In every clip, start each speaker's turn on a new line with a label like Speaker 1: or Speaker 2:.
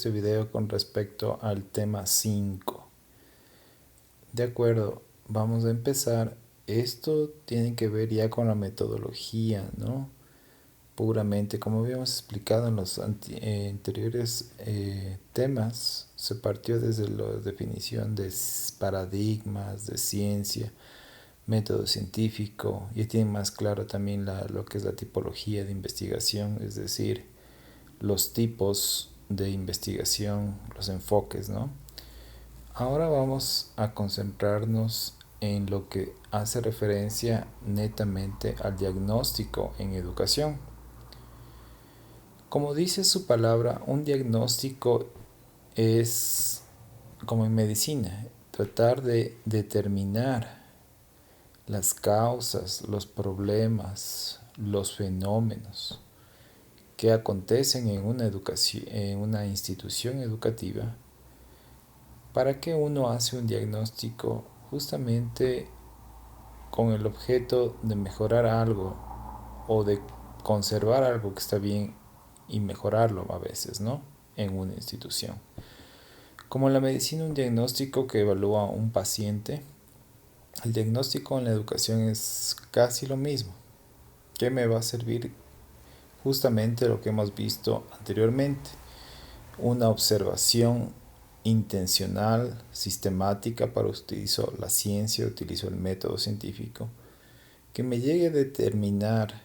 Speaker 1: Este video con respecto al tema 5. De acuerdo, vamos a empezar. Esto tiene que ver ya con la metodología, ¿no? Puramente, como habíamos explicado en los anteriores temas, se partió desde la definición de paradigmas, de ciencia, método científico, y tiene más claro también lo que es la tipología de investigación, es decir, los tipos de investigación, los enfoques, ¿no? Ahora vamos a concentrarnos en lo que hace referencia netamente al diagnóstico en educación. Como dice su palabra, un diagnóstico es, como en medicina, tratar de determinar las causas, los problemas, los fenómenos que acontecen en una educación, en una institución educativa. ¿Para qué uno hace un diagnóstico? Justamente con el objeto de mejorar algo o de conservar algo que está bien y mejorarlo a veces, ¿no? En una institución. Como en la medicina, un diagnóstico que evalúa a un paciente, el diagnóstico en la educación es casi lo mismo. ¿Qué me va a servir? Justamente lo que hemos visto anteriormente, una observación intencional, sistemática, para utilizo la ciencia, utilizo el método científico, que me llegue a determinar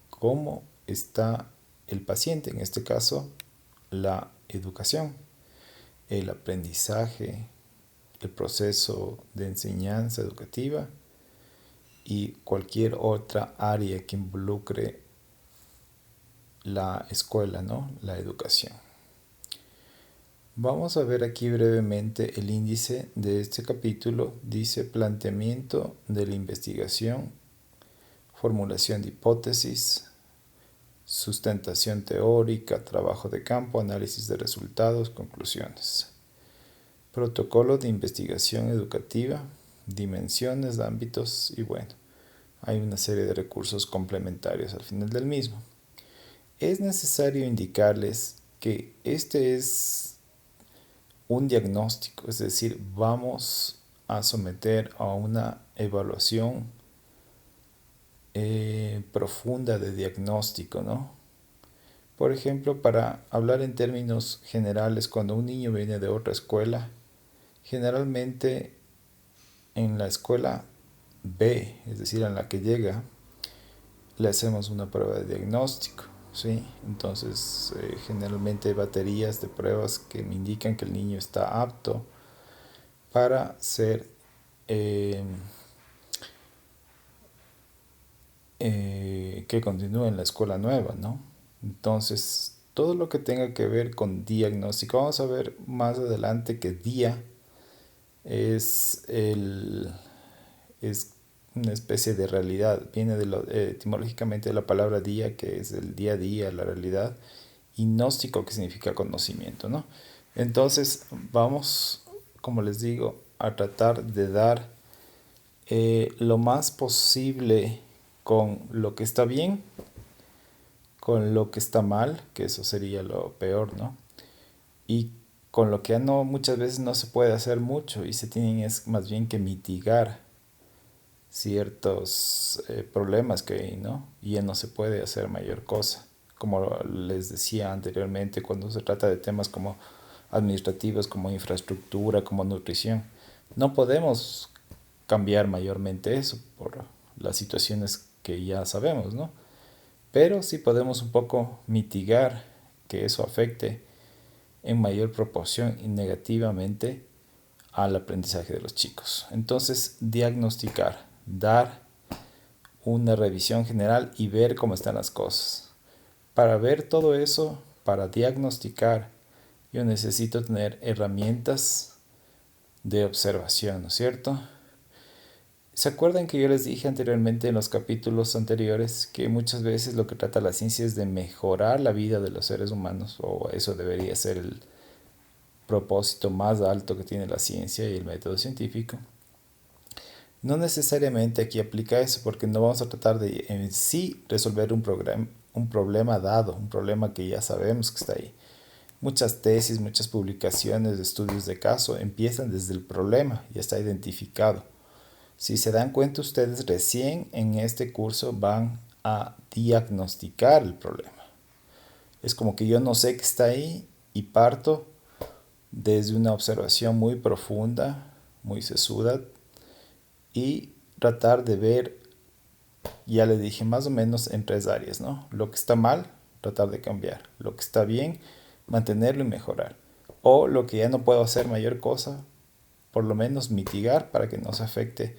Speaker 1: cómo está el paciente, en este caso la educación, el aprendizaje, el proceso de enseñanza educativa y cualquier otra área que involucre la escuela, ¿no? La educación. Vamos a ver aquí brevemente el índice de este capítulo. Dice planteamiento de la investigación, formulación de hipótesis, sustentación teórica, trabajo de campo, análisis de resultados, conclusiones. Protocolo de investigación educativa, dimensiones, ámbitos y bueno, hay una serie de recursos complementarios al final del mismo. Es necesario indicarles que este es un diagnóstico, es decir, vamos a someter a una evaluación profunda de diagnóstico, ¿no? Por ejemplo, para hablar en términos generales, cuando un niño viene de otra escuela, generalmente en la escuela B, es decir, en la que llega, le hacemos una prueba de diagnóstico, ¿sí? Entonces, generalmente hay baterías de pruebas que me indican que el niño está apto para ser que continúe en la escuela nueva, ¿no? Entonces, todo lo que tenga que ver con diagnóstico, vamos a ver más adelante que día es es una especie de realidad, viene etimológicamente de la palabra día, que es el día a día, la realidad, y gnóstico, que significa conocimiento, ¿no? Entonces, vamos, como les digo, a tratar de dar lo más posible con lo que está bien, con lo que está mal, que eso sería lo peor, ¿no? Y con lo que ya no, muchas veces no se puede hacer mucho y se tienen es más bien que mitigar ciertos problemas que hay, ¿no? Y ya no se puede hacer mayor cosa. Como les decía anteriormente, cuando se trata de temas como administrativos, como infraestructura, como nutrición, no podemos cambiar mayormente eso por las situaciones que ya sabemos, ¿no? Pero sí podemos un poco mitigar que eso afecte en mayor proporción y negativamente al aprendizaje de los chicos. Entonces, diagnosticar, dar una revisión general y ver cómo están las cosas. Para ver todo eso, para diagnosticar, yo necesito tener herramientas de observación, ¿no es cierto? ¿Se acuerdan que yo les dije anteriormente en los capítulos anteriores que muchas veces lo que trata la ciencia es de mejorar la vida de los seres humanos, o eso debería ser el propósito más alto que tiene la ciencia y el método científico? No necesariamente aquí aplica eso, porque no vamos a tratar de en sí resolver un problema dado, un problema que ya sabemos que está ahí. Muchas tesis, muchas publicaciones de estudios de caso empiezan desde el problema, ya está identificado. Si se dan cuenta ustedes, recién en este curso van a diagnosticar el problema. Es como que yo no sé qué está ahí y parto desde una observación muy profunda, muy sesuda y tratar de ver, ya le dije, más o menos en tres áreas, ¿no? Lo que está mal, tratar de cambiar. Lo que está bien, mantenerlo y mejorar. O lo que ya no puedo hacer mayor cosa, por lo menos mitigar para que no se afecte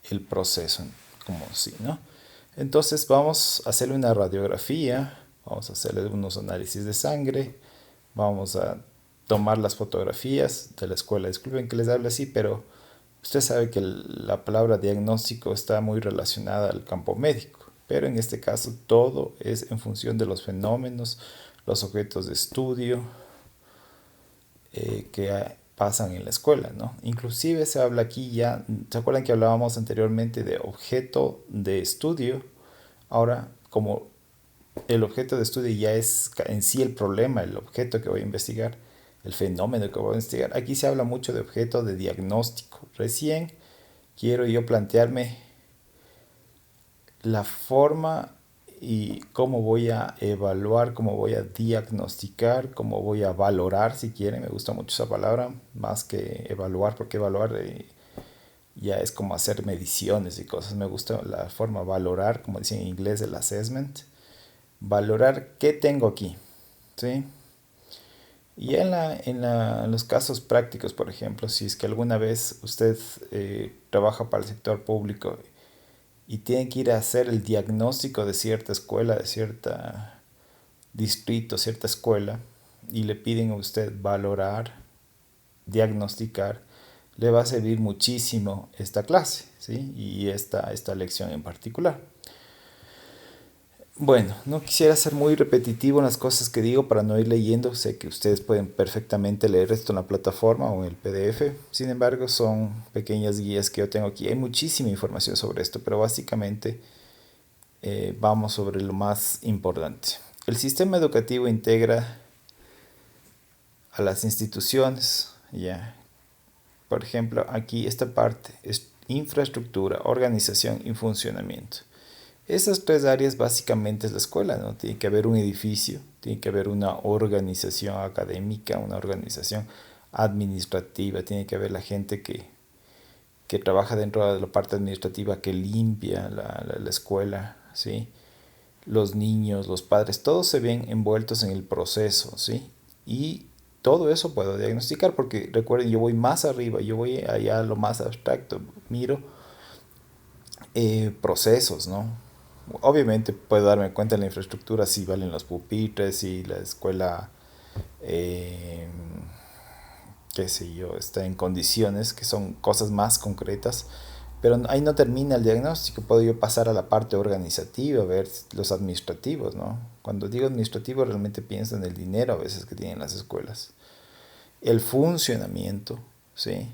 Speaker 1: el proceso, como si, ¿no? Entonces vamos a hacerle una radiografía, vamos a hacerle unos análisis de sangre, vamos a tomar las fotografías de la escuela. Disculpen que les hable así, pero usted sabe que la palabra diagnóstico está muy relacionada al campo médico, pero en este caso todo es en función de los fenómenos, los objetos de estudio pasan en la escuela, ¿no? Inclusive se habla aquí ya, ¿se acuerdan que hablábamos anteriormente de objeto de estudio? Ahora, como el objeto de estudio ya es en sí el problema, el objeto que voy a investigar, el fenómeno que voy a investigar, aquí se habla mucho de objeto de diagnóstico. Recién quiero yo plantearme la forma y cómo voy a evaluar, cómo voy a diagnosticar, cómo voy a valorar, si quieren. Me gusta mucho esa palabra, más que evaluar, porque evaluar ya es como hacer mediciones y cosas. Me gusta la forma valorar, como dicen en inglés, el assessment. Valorar qué tengo aquí, ¿sí? Y en los casos prácticos, por ejemplo, si es que alguna vez usted trabaja para el sector público y tiene que ir a hacer el diagnóstico de cierta escuela, de cierto distrito, cierta escuela, y le piden a usted valorar, diagnosticar, le va a servir muchísimo esta clase, ¿sí? Y esta lección en particular. Bueno, no quisiera ser muy repetitivo en las cosas que digo para no ir leyendo. Sé que ustedes pueden perfectamente leer esto en la plataforma o en el PDF. Sin embargo, son pequeñas guías que yo tengo aquí. Hay muchísima información sobre esto, pero básicamente vamos sobre lo más importante. El sistema educativo integra a las instituciones, ya. Por ejemplo, aquí esta parte es infraestructura, organización y funcionamiento. Esas tres áreas básicamente es la escuela, ¿no? Tiene que haber un edificio, tiene que haber una organización académica, una organización administrativa, tiene que haber la gente que trabaja dentro de la parte administrativa, que limpia la escuela, ¿sí? Los niños, los padres, todos se ven envueltos en el proceso, ¿sí? Y todo eso puedo diagnosticar porque recuerden, yo voy más arriba, yo voy allá a lo más abstracto, miro procesos, ¿no? Obviamente puedo darme cuenta de la infraestructura, si valen los pupitres, si la escuela, eh, qué sé yo, está en condiciones, que son cosas más concretas, pero ahí no termina el diagnóstico, puedo yo pasar a la parte organizativa, ver los administrativos, ¿no? Cuando digo administrativo realmente pienso en el dinero a veces que tienen las escuelas, el funcionamiento, ¿sí?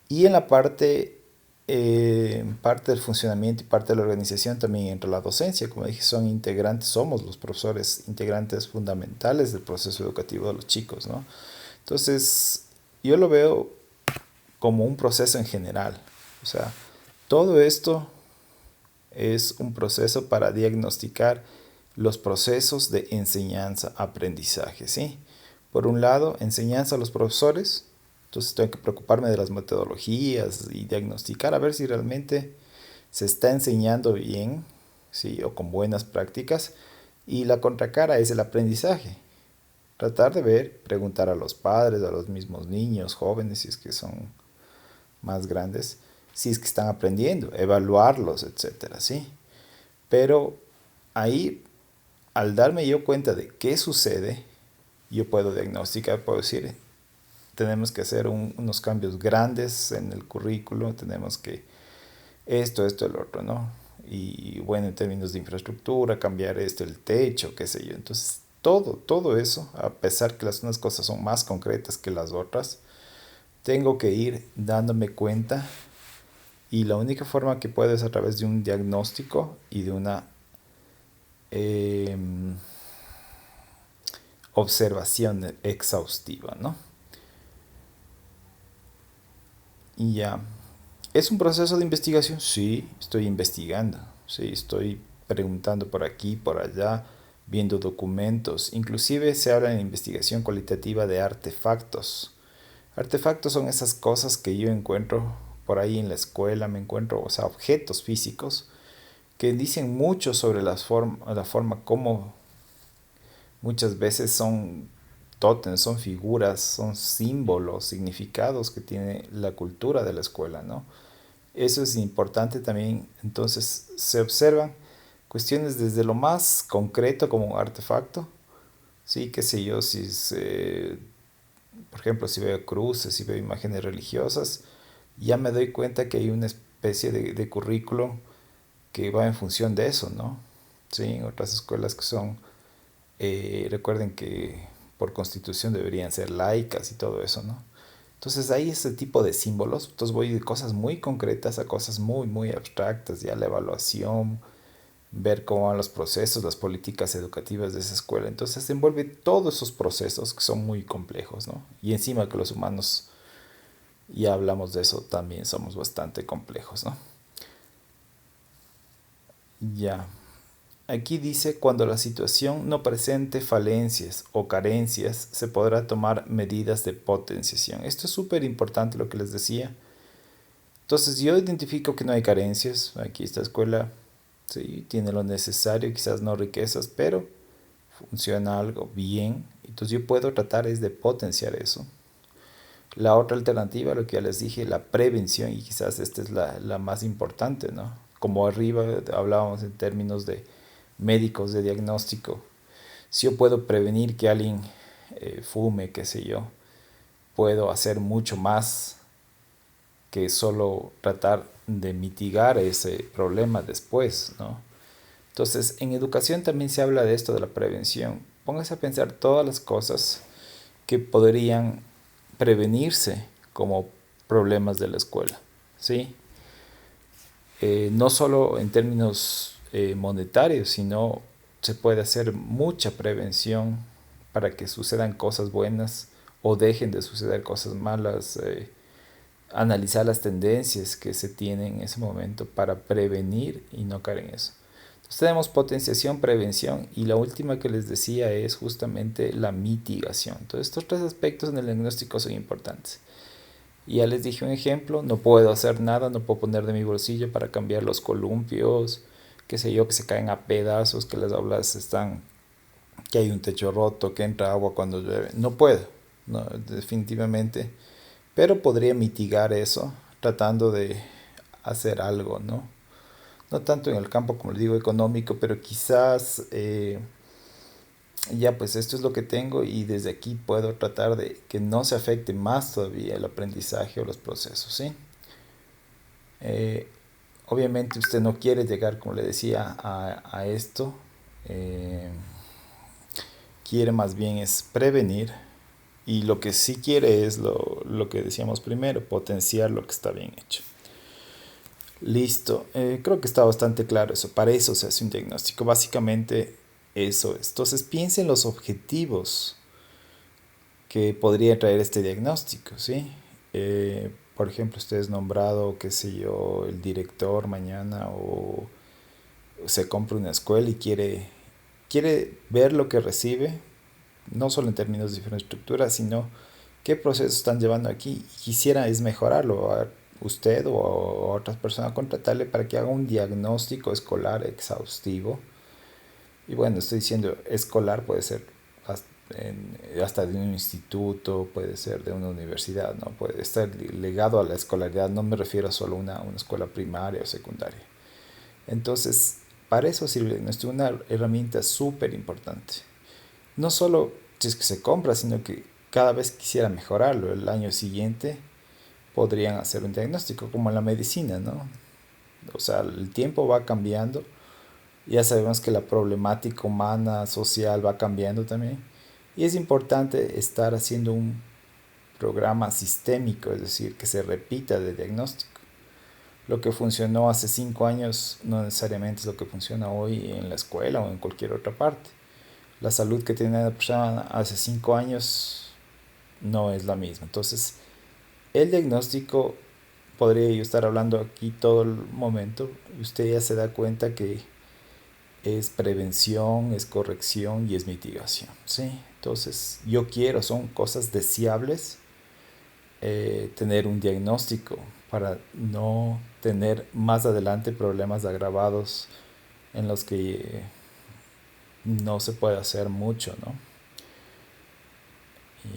Speaker 1: Y en la parte del funcionamiento y parte de la organización también entra la docencia. Como dije, son integrantes, somos los profesores integrantes fundamentales del proceso educativo de los chicos, ¿no? Entonces, yo lo veo como un proceso en general. O sea, todo esto es un proceso para diagnosticar los procesos de enseñanza-aprendizaje, ¿sí? Por un lado, enseñanza a los profesores, entonces tengo que preocuparme de las metodologías y diagnosticar a ver si realmente se está enseñando bien, ¿sí? O con buenas prácticas. Y la contracara es el aprendizaje. Tratar de ver, preguntar a los padres, a los mismos niños, jóvenes, si es que son más grandes, si es que están aprendiendo, evaluarlos, etcétera, ¿sí? Pero ahí, al darme yo cuenta de qué sucede, yo puedo diagnosticar, puedo decir, tenemos que hacer unos cambios grandes en el currículo, tenemos que esto, el otro, ¿no? Y bueno, en términos de infraestructura, cambiar el techo, qué sé yo. Entonces, todo eso, a pesar que las unas cosas son más concretas que las otras, tengo que ir dándome cuenta y la única forma que puedo es a través de un diagnóstico y de una eh, observación exhaustiva, ¿no? Y ya, ¿es un proceso de investigación? Sí, estoy investigando, sí, estoy preguntando por aquí, por allá, viendo documentos. Inclusive se habla en investigación cualitativa de artefactos. Artefactos son esas cosas que yo encuentro por ahí en la escuela, me encuentro, o sea, objetos físicos que dicen mucho sobre la forma como muchas veces son tótems, son figuras, son símbolos, significados que tiene la cultura de la escuela, ¿no? Eso es importante también. Entonces se observan cuestiones desde lo más concreto como un artefacto, sí, qué sé yo, si se, por ejemplo, si veo cruces, si veo imágenes religiosas, ya me doy cuenta que hay una especie de currículo que va en función de eso, ¿no? Sí, en otras escuelas que son, recuerden que por constitución deberían ser laicas y todo eso, ¿no? Entonces hay ese tipo de símbolos, entonces voy de cosas muy concretas a cosas muy, muy abstractas, ya la evaluación, ver cómo van los procesos, las políticas educativas de esa escuela. Entonces se envuelve todos esos procesos que son muy complejos, ¿no? Y encima que los humanos, ya hablamos de eso, también somos bastante complejos, ¿no? Ya. Aquí dice, cuando la situación no presente falencias o carencias, se podrá tomar medidas de potenciación. Esto es súper importante lo que les decía. Entonces yo identifico que no hay carencias. Aquí esta escuela sí, tiene lo necesario, quizás no riquezas, pero funciona algo bien. Entonces yo puedo tratar es de potenciar eso. La otra alternativa, lo que ya les dije, la prevención, y quizás esta es la más importante, ¿no? Como arriba hablábamos en términos de médicos, de diagnóstico. Si yo puedo prevenir que alguien fume, qué sé yo, puedo hacer mucho más que solo tratar de mitigar ese problema después, ¿no? Entonces, en educación también se habla de esto de la prevención. Póngase a pensar todas las cosas que podrían prevenirse como problemas de la escuela, ¿sí? No solo en términos monetarios, sino se puede hacer mucha prevención para que sucedan cosas buenas o dejen de suceder cosas malas. Analizar las tendencias que se tienen en ese momento para prevenir y no caer en eso. Entonces tenemos potenciación, prevención y la última que les decía es justamente la mitigación. Entonces estos tres aspectos en el diagnóstico son importantes. Y ya les dije un ejemplo, no puedo hacer nada, no puedo poner de mi bolsillo para cambiar los columpios, qué sé yo, que se caen a pedazos, que las aulas están, que hay un techo roto, que entra agua cuando llueve. No puedo, no, definitivamente. Pero podría mitigar eso tratando de hacer algo, ¿no? No tanto en el campo, como les digo, económico, pero quizás ya pues esto es lo que tengo y desde aquí puedo tratar de que no se afecte más todavía el aprendizaje o los procesos, ¿sí? Eh, Obviamente usted no quiere llegar, como le decía, a esto. eh, Quiere más bien es prevenir y lo que sí quiere es lo que decíamos primero, potenciar lo que está bien hecho. Listo, creo que está bastante claro eso. Para eso se hace un diagnóstico. Básicamente eso es. Entonces piensen los objetivos que podría traer este diagnóstico, ¿sí? Por ejemplo, usted es nombrado, qué sé yo, el director mañana o se compra una escuela y quiere ver lo que recibe, no solo en términos de infraestructura, sino qué procesos están llevando aquí. Quisiera es mejorarlo, a usted o a otras personas contratarle para que haga un diagnóstico escolar exhaustivo. Y bueno, estoy diciendo escolar, puede ser hasta de un instituto, puede ser de una universidad, ¿no? Puede estar ligado a la escolaridad, no me refiero solo a una escuela primaria o secundaria. Entonces, para eso sirve nuestra una herramienta súper importante. No solo si es que se compra, sino que cada vez quisiera mejorarlo. El año siguiente podrían hacer un diagnóstico, como en la medicina, ¿no? O sea, el tiempo va cambiando. Ya sabemos que la problemática humana, social va cambiando también. Y es importante estar haciendo un programa sistémico, es decir, que se repita de diagnóstico. Lo que funcionó hace 5 años no necesariamente es lo que funciona hoy en la escuela o en cualquier otra parte. la salud que tenía la persona hace 5 años no es la misma. Entonces, el diagnóstico, podría yo estar hablando aquí todo el momento, y usted ya se da cuenta que es prevención, es corrección y es mitigación, ¿sí? Entonces, yo quiero, son cosas deseables, tener un diagnóstico para no tener más adelante problemas agravados en los que no se puede hacer mucho, ¿no?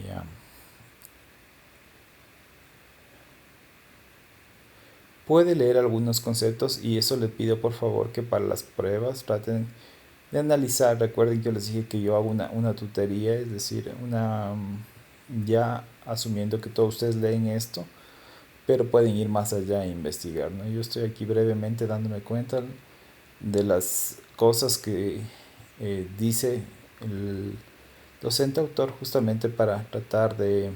Speaker 1: Ya. Puede leer algunos conceptos y eso le pido por favor que para las pruebas traten de analizar. Recuerden que yo les dije que yo hago una tutoría, es decir, ya asumiendo que todos ustedes leen esto, pero pueden ir más allá e investigar, ¿no? Yo estoy aquí brevemente dándome cuenta de las cosas que dice el docente autor justamente para tratar de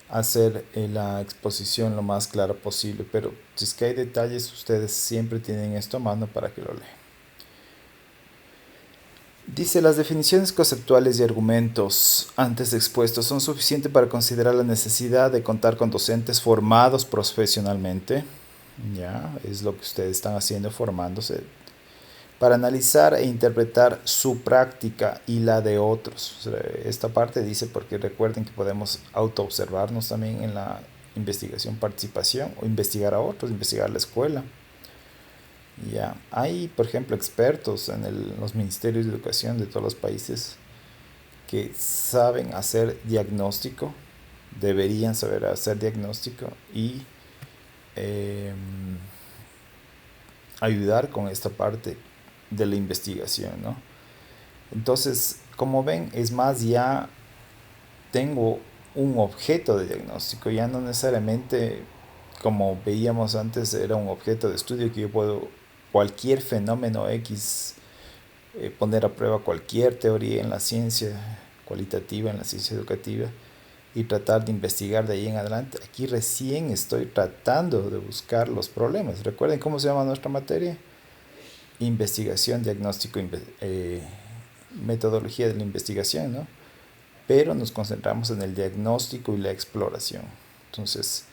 Speaker 1: hacer la exposición lo más clara posible, pero si es que hay detalles, ustedes siempre tienen esto a mano para que lo lean. Dice, las definiciones conceptuales y argumentos antes expuestos son suficientes para considerar la necesidad de contar con docentes formados profesionalmente, ya, es lo que ustedes están haciendo, formándose, para analizar e interpretar su práctica y la de otros. O sea, esta parte dice porque recuerden que podemos autoobservarnos también en la investigación, participación o investigar a otros, investigar la escuela. Ya, hay, por ejemplo, expertos en los ministerios de educación de todos los países que saben hacer diagnóstico, deberían saber hacer diagnóstico y eh, ayudar con esta parte de la investigación, ¿no? Entonces, como ven, es más, ya tengo un objeto de diagnóstico, ya no necesariamente como veíamos antes era un objeto de estudio que yo puedo cualquier fenómeno X, poner a prueba cualquier teoría en la ciencia cualitativa, en la ciencia educativa y tratar de investigar de ahí en adelante. Aquí recién estoy tratando de buscar los problemas. ¿Recuerden cómo se llama nuestra materia? Investigación, diagnóstico, metodología de la investigación, ¿no? Pero nos concentramos en el diagnóstico y la exploración. Entonces,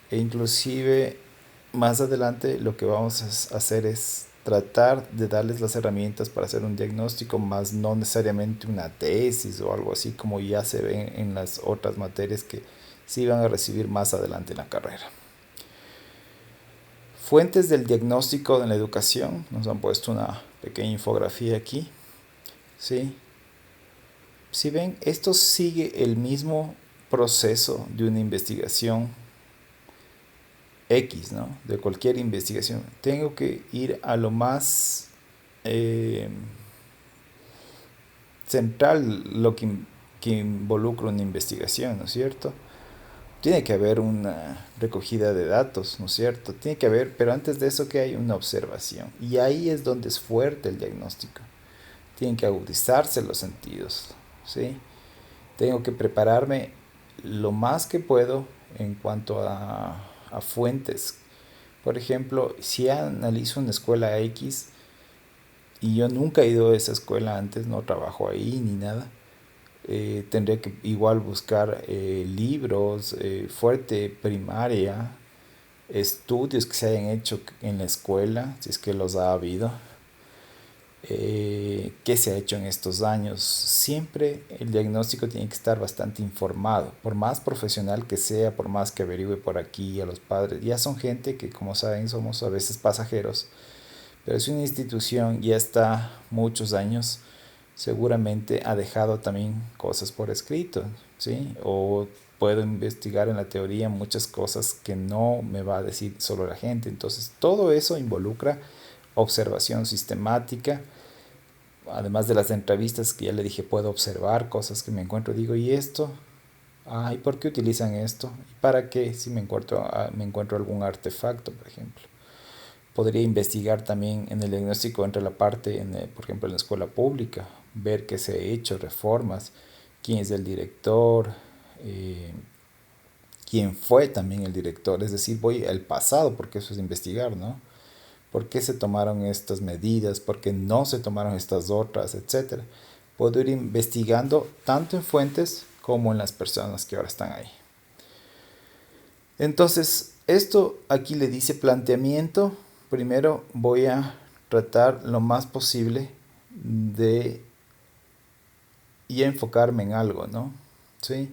Speaker 1: inclusive más adelante lo que vamos a hacer es tratar de darles las herramientas para hacer un diagnóstico, más no necesariamente una tesis o algo así como ya se ve en las otras materias que sí van a recibir más adelante en la carrera. Fuentes del diagnóstico en la educación, nos han puesto una pequeña infografía aquí, ¿sí? Si ven, esto sigue el mismo proceso de una investigación X, ¿no? De cualquier investigación. Tengo que ir a lo más eh, central, lo que involucra una investigación, ¿no es cierto? Tiene que haber una recogida de datos, ¿no es cierto? Tiene que haber, pero antes de eso que hay una observación. Y ahí es donde es fuerte el diagnóstico. Tienen que agudizarse los sentidos, ¿sí? Tengo que prepararme lo más que puedo en cuanto a fuentes. Por ejemplo, si analizo una escuela X y yo nunca he ido a esa escuela antes, no trabajo ahí ni nada, tendré que igual buscar libros, fuerte primaria, estudios que se hayan hecho en la escuela, si es que los ha habido, qué se ha hecho en estos años. Siempre el diagnóstico tiene que estar bastante informado, por más profesional que sea, por más que averigüe por aquí a los padres. Ya son gente que, como saben, somos a veces pasajeros, pero si una institución ya está muchos años, seguramente ha dejado también cosas por escrito, ¿sí? O puedo investigar en la teoría muchas cosas que no me va a decir solo la gente. Entonces, todo eso involucra observación sistemática, además de las entrevistas que ya le dije, puedo observar cosas que me encuentro, digo, ¿y esto? ¿Y por qué utilizan esto? ¿Y para qué? Si me encuentro algún artefacto, por ejemplo. Podría investigar también en el diagnóstico entre la parte, por ejemplo, en la escuela pública, ver qué se ha hecho, reformas, quién es el director, eh, quién fue también el director, es decir, voy al pasado, porque eso es investigar, ¿no? por qué se tomaron estas medidas, por qué no se tomaron estas otras, etcétera. Puedo ir investigando tanto en fuentes como en las personas que ahora están ahí. Entonces, esto aquí le dice planteamiento. Primero voy a tratar lo más posible de y enfocarme en algo, ¿no? ¿Sí?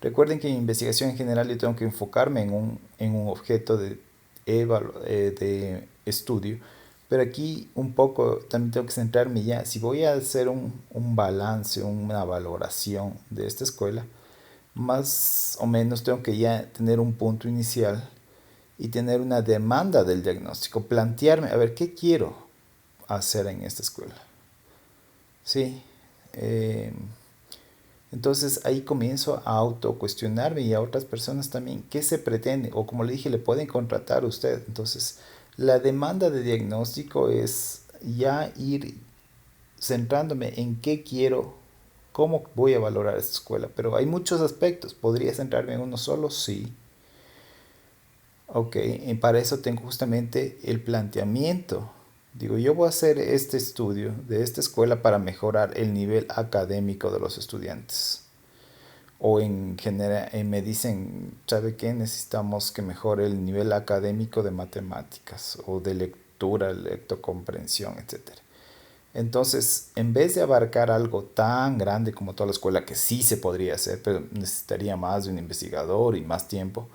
Speaker 1: Recuerden que en investigación en general yo tengo que enfocarme en un objeto de estudio, pero aquí un poco también tengo que centrarme ya, si voy a hacer un balance, una valoración de esta escuela, más o menos tengo que ya tener un punto inicial y tener una demanda del diagnóstico, plantearme, a ver, ¿qué quiero hacer en esta escuela? Sí. eh, entonces ahí comienzo a autocuestionarme y a otras personas también qué se pretende o como le dije, le pueden contratar a usted. Entonces la demanda de diagnóstico es ya ir centrándome en qué quiero, cómo voy a valorar esta escuela. Pero hay muchos aspectos. ¿Podría centrarme en uno solo? Sí. Ok, y para eso tengo justamente el planteamiento. Digo, yo voy a hacer este estudio de esta escuela para mejorar el nivel académico de los estudiantes. O en general, me dicen, ¿sabe qué? Necesitamos que mejore el nivel académico de matemáticas o de lectura, lectocomprensión, etcétera. Entonces, en vez de abarcar algo tan grande como toda la escuela, que sí se podría hacer, pero necesitaría más de un investigador y más tiempo,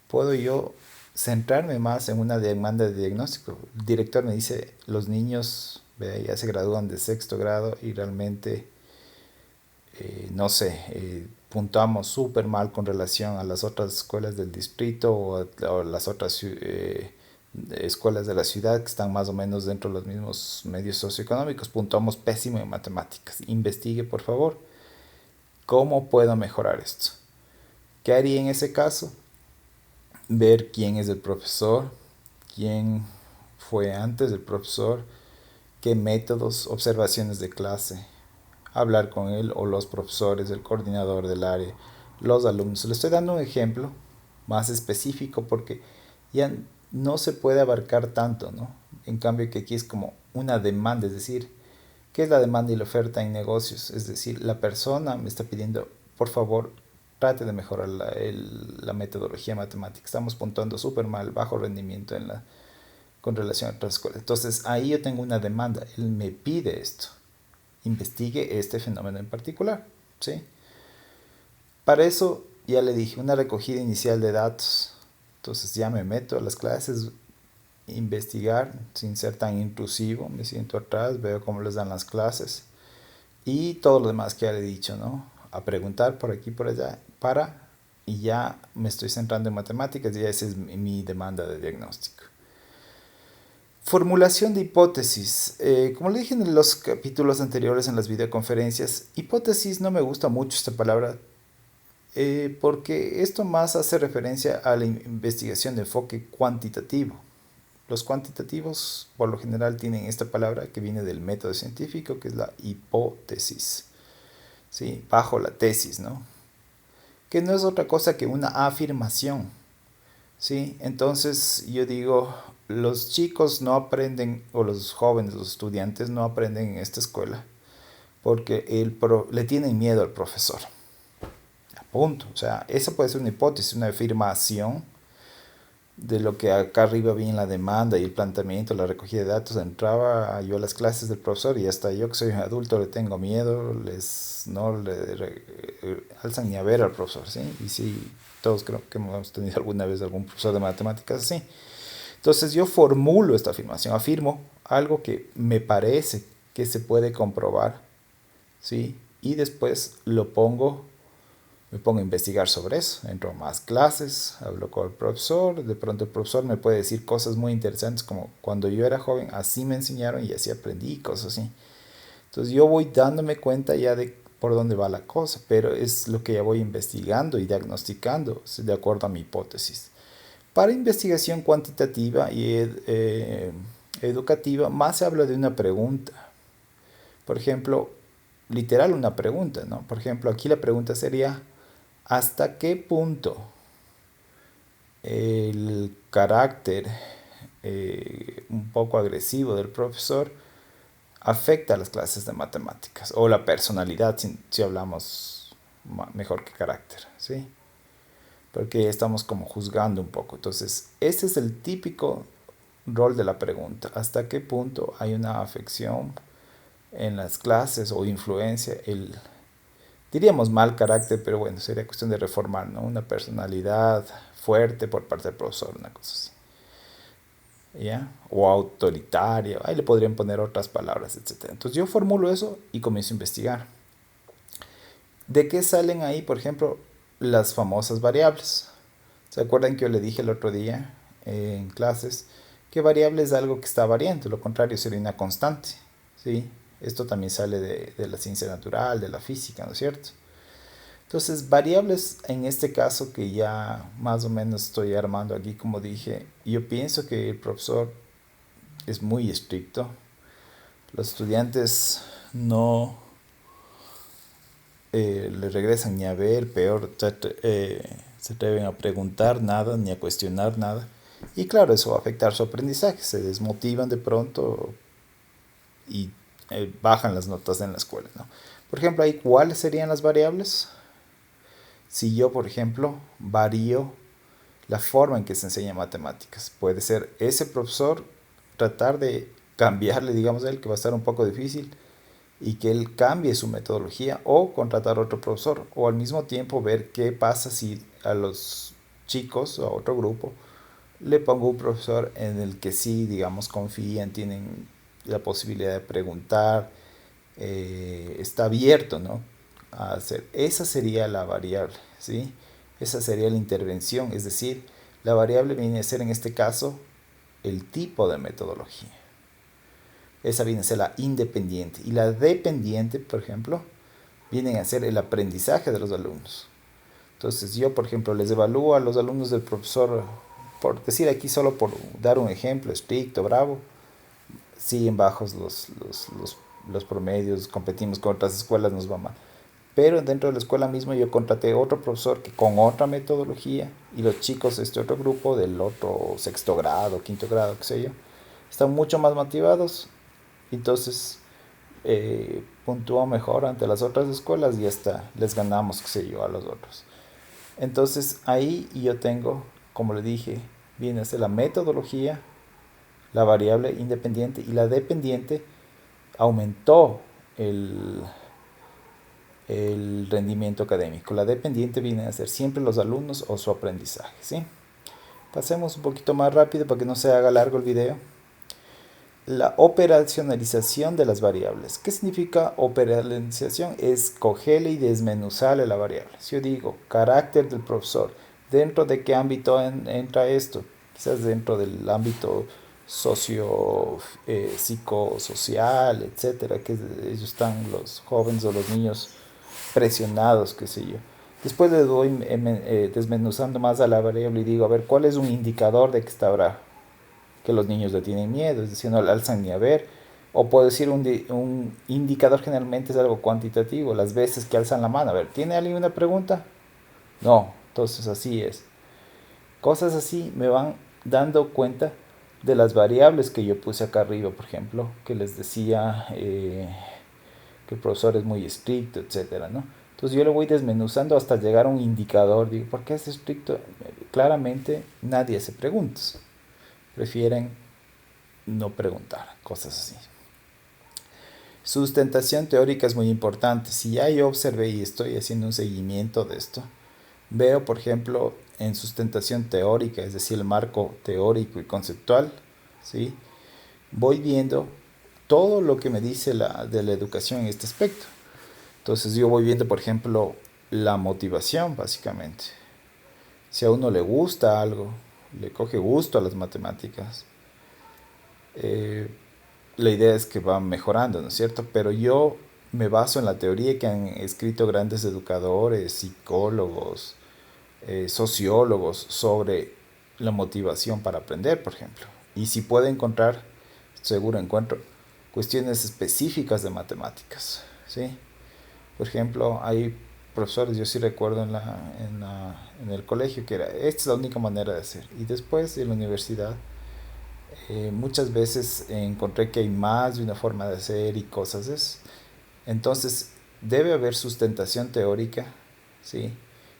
Speaker 1: puedo yo centrarme más en una demanda de diagnóstico. El director me dice, los niños ya se gradúan de sexto grado y realmente, no sé, puntuamos súper mal con relación a las otras escuelas del distrito o las otras escuelas de la ciudad que están más o menos dentro de los mismos medios socioeconómicos. Puntuamos pésimo en matemáticas. Investigue, por favor, cómo puedo mejorar esto. ¿Qué haría en ese caso? Ver quién es el profesor, quién fue antes del profesor, qué métodos, observaciones de clase, hablar con él o los profesores, el coordinador del área, los alumnos. Le estoy dando un ejemplo más específico porque ya no se puede abarcar tanto, ¿no? En cambio que aquí es como una demanda, es decir, ¿qué es la demanda y la oferta en negocios? Es decir, la persona me está pidiendo, por favor, trate de mejorar la metodología matemática. Estamos puntuando súper mal, bajo rendimiento con relación a otras escuelas. Entonces ahí yo tengo una demanda, él me pide esto, investigue este fenómeno en particular, ¿sí? Para eso ya le dije, una recogida inicial de datos. Entonces ya me meto a las clases, investigar sin ser tan intrusivo, me siento atrás, veo cómo les dan las clases y todo lo demás que ya le he dicho, ¿no? A preguntar por aquí, por allá, y ya me estoy centrando en matemáticas y esa es mi demanda de diagnóstico. Formulación de hipótesis. Como le dije en los capítulos anteriores en las videoconferencias, hipótesis no me gusta mucho esta palabra porque esto más hace referencia a la investigación de enfoque cuantitativo. Los cuantitativos por lo general tienen esta palabra que viene del método científico, que es la hipótesis, ¿sí? Bajo la tesis, ¿no? Que no es otra cosa que una afirmación, ¿sí? Entonces yo digo, los chicos no aprenden, o los jóvenes, los estudiantes no aprenden en esta escuela porque le tienen miedo al profesor. Punto. O sea, esa puede ser una hipótesis, una afirmación de lo que acá arriba viene la demanda y el planteamiento, la recogida de datos. Entraba yo a las clases del profesor y hasta yo que soy un adulto le tengo miedo, no le alzan ni a ver al profesor, ¿sí? Y sí, todos creo que hemos tenido alguna vez algún profesor de matemáticas así. Entonces yo formulo esta afirmación, afirmo algo que me parece que se puede comprobar, ¿sí? Y después me pongo a investigar sobre eso, entro a más clases, hablo con el profesor, de pronto el profesor me puede decir cosas muy interesantes como cuando yo era joven así me enseñaron y así aprendí, cosas así. Entonces yo voy dándome cuenta ya de por dónde va la cosa, pero es lo que ya voy investigando y diagnosticando de acuerdo a mi hipótesis. Para investigación cuantitativa y educativa más se habla de una pregunta. Por ejemplo, literal una pregunta, ¿no? Por ejemplo, aquí la pregunta sería, ¿hasta qué punto el carácter un poco agresivo del profesor afecta a las clases de matemáticas o la personalidad, si hablamos mejor que carácter, ¿sí? Porque estamos como juzgando un poco. Entonces, ese es el típico rol de la pregunta. ¿Hasta qué punto hay una afección en las clases o influencia? Diríamos mal carácter, pero bueno, sería cuestión de reformar, ¿no? Una personalidad fuerte por parte del profesor, una cosa así. ¿Ya? O autoritaria, ahí le podrían poner otras palabras, etcétera. Entonces yo formulo eso y comienzo a investigar. ¿De qué salen ahí, por ejemplo, las famosas variables? ¿Se acuerdan que yo le dije el otro día en clases que variable es algo que está variando? Lo contrario sería una constante, ¿sí? Esto también sale de la ciencia natural, de la física, ¿no es cierto? Entonces, variables en este caso que ya más o menos estoy armando aquí, como dije, yo pienso que el profesor es muy estricto. Los estudiantes no le regresan ni a ver, peor, se atreven a preguntar nada ni a cuestionar nada. Y claro, eso va a afectar su aprendizaje. Se desmotivan de pronto y bajan las notas en la escuela, ¿no? Por ejemplo, ahí, ¿cuáles serían las variables? Si yo, por ejemplo, varío la forma en que se enseña matemáticas. Puede ser ese profesor tratar de cambiarle, digamos, a él, que va a estar un poco difícil, y que él cambie su metodología o contratar a otro profesor o al mismo tiempo ver qué pasa si a los chicos o a otro grupo le pongo un profesor en el que sí, digamos, confían, tienen la posibilidad de preguntar, está abierto, ¿no? A hacer. Esa sería la variable, ¿sí? Esa sería la intervención, es decir, la variable viene a ser en este caso el tipo de metodología. Esa viene a ser la independiente. Y la dependiente, por ejemplo, viene a ser el aprendizaje de los alumnos. Entonces yo, por ejemplo, les evalúo a los alumnos del profesor, por decir aquí solo por dar un ejemplo, estricto, bravo, siguen bajos los promedios, competimos con otras escuelas, nos va mal. Pero dentro de la escuela misma yo contraté otro profesor que con otra metodología y los chicos, este otro grupo del otro sexto grado, quinto grado, qué sé yo, están mucho más motivados. Entonces puntúa mejor ante las otras escuelas y hasta les ganamos, qué sé yo, a los otros. Entonces ahí yo tengo, como le dije, viene a ser la metodología, la variable independiente y la dependiente aumentó el rendimiento académico. La dependiente viene a ser siempre los alumnos o su aprendizaje, ¿sí? Pasemos un poquito más rápido para que no se haga largo el video. La operacionalización de las variables. ¿Qué significa operacionalización? Es cogerle y desmenuzarle la variable. Si yo digo carácter del profesor, ¿dentro de qué ámbito entra esto? Quizás dentro del ámbito socio, psicosocial, etcétera, que ellos están los jóvenes o los niños presionados, qué sé yo. Después le doy desmenuzando más a la variable y digo, a ver, ¿cuál es un indicador de que está bravo? Que los niños le tienen miedo, es decir, no le alzan ni a ver. O puedo decir un indicador generalmente es algo cuantitativo, las veces que alzan la mano. A ver, ¿tiene alguien una pregunta? No, entonces así es. Cosas así me van dando cuenta de las variables que yo puse acá arriba, por ejemplo, que les decía que el profesor es muy estricto, etcétera, ¿no? Entonces yo lo voy desmenuzando hasta llegar a un indicador. Digo, ¿por qué es estricto? Claramente nadie hace preguntas. Prefieren no preguntar, cosas así. Sustentación teórica es muy importante. Si ya yo observé y estoy haciendo un seguimiento de esto, veo, por ejemplo, en sustentación teórica, es decir, el marco teórico y conceptual, ¿sí? Voy viendo todo lo que me dice de la educación en este aspecto. Entonces yo voy viendo, por ejemplo, la motivación, básicamente. Si a uno le gusta algo, le coge gusto a las matemáticas, eh, la idea es que va mejorando, ¿no es cierto? Pero yo me baso en la teoría que han escrito grandes educadores, psicólogos, sociólogos sobre la motivación para aprender, por ejemplo. Y si puedo encontrar, seguro encuentro, cuestiones específicas de matemáticas, ¿sí? Por ejemplo, hay profesores, yo sí recuerdo en el colegio que era, esta es la única manera de hacer. Y después en la universidad Muchas veces encontré que hay más de una forma de hacer y cosas así. Entonces, debe haber sustentación teórica, ¿sí?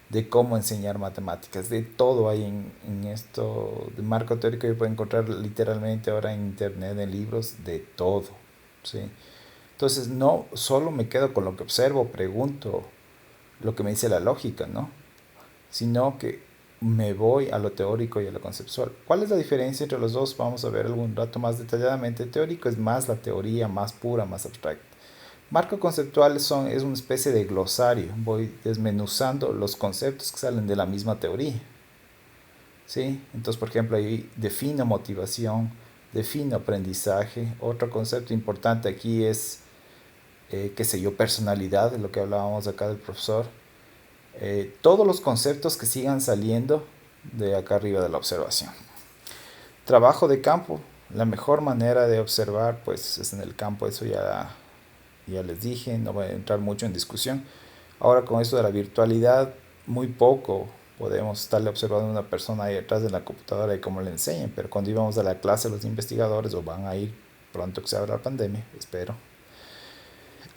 Speaker 1: De cómo enseñar matemáticas, de todo hay en esto, de marco teórico yo puedo encontrar literalmente ahora en internet, en libros, de todo, ¿sí? Entonces, no solo me quedo con lo que observo, pregunto, lo que me dice la lógica, ¿no? Sino que me voy a lo teórico y a lo conceptual. ¿Cuál es la diferencia entre los dos? Vamos a ver algún rato más detalladamente. Teórico es más la teoría, más pura, más abstracta. Marco conceptual es una especie de glosario. Voy desmenuzando los conceptos que salen de la misma teoría. ¿Sí? Entonces, por ejemplo, ahí defino motivación, defino aprendizaje. Otro concepto importante aquí es, qué sé yo, personalidad, de lo que hablábamos acá del profesor. Todos los conceptos que sigan saliendo de acá arriba de la observación. Trabajo de campo. La mejor manera de observar pues es en el campo, eso ya les dije, no voy a entrar mucho en discusión. Ahora con esto de la virtualidad, muy poco podemos estarle observando a una persona ahí detrás de la computadora y cómo le enseñan, pero cuando íbamos a la clase los investigadores, o van a ir pronto que se abra la pandemia, espero,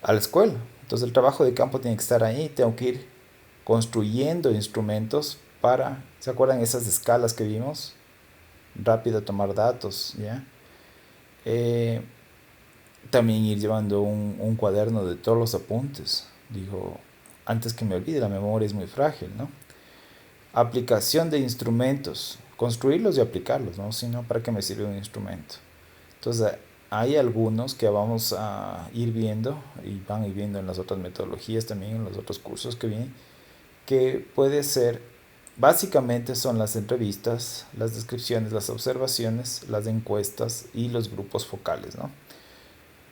Speaker 1: a la escuela. Entonces el trabajo de campo tiene que estar ahí, tengo que ir construyendo instrumentos para, ¿se acuerdan esas escalas que vimos? Rápido tomar datos, ¿ya? Eh, También ir llevando un cuaderno de todos los apuntes. Digo, antes que me olvide, la memoria es muy frágil, ¿no? Aplicación de instrumentos, construirlos y aplicarlos, ¿no? Si no, ¿para qué me sirve un instrumento? Entonces, hay algunos que vamos a ir viendo y van a ir viendo en las otras metodologías también, en los otros cursos que vienen, que puede ser, básicamente son las entrevistas, las descripciones, las observaciones, las encuestas y los grupos focales, ¿no?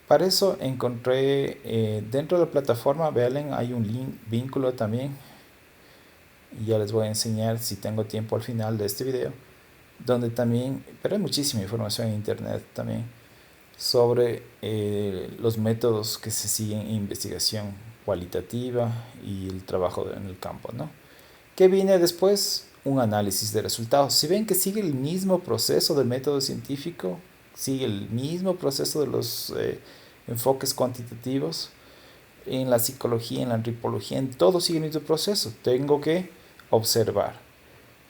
Speaker 1: Para eso encontré, dentro de la plataforma, vean, hay un link, vínculo también, y ya les voy a enseñar si tengo tiempo al final de este video, donde también, pero hay muchísima información en internet también, sobre los métodos que se siguen en investigación cualitativa y el trabajo en el campo, ¿no? ¿Qué viene después? Un análisis de resultados. Si ven que sigue el mismo proceso del método científico, sigue el mismo proceso de los enfoques cuantitativos, en la psicología, en la antropología, en todo sigue el mismo proceso. Tengo que observar,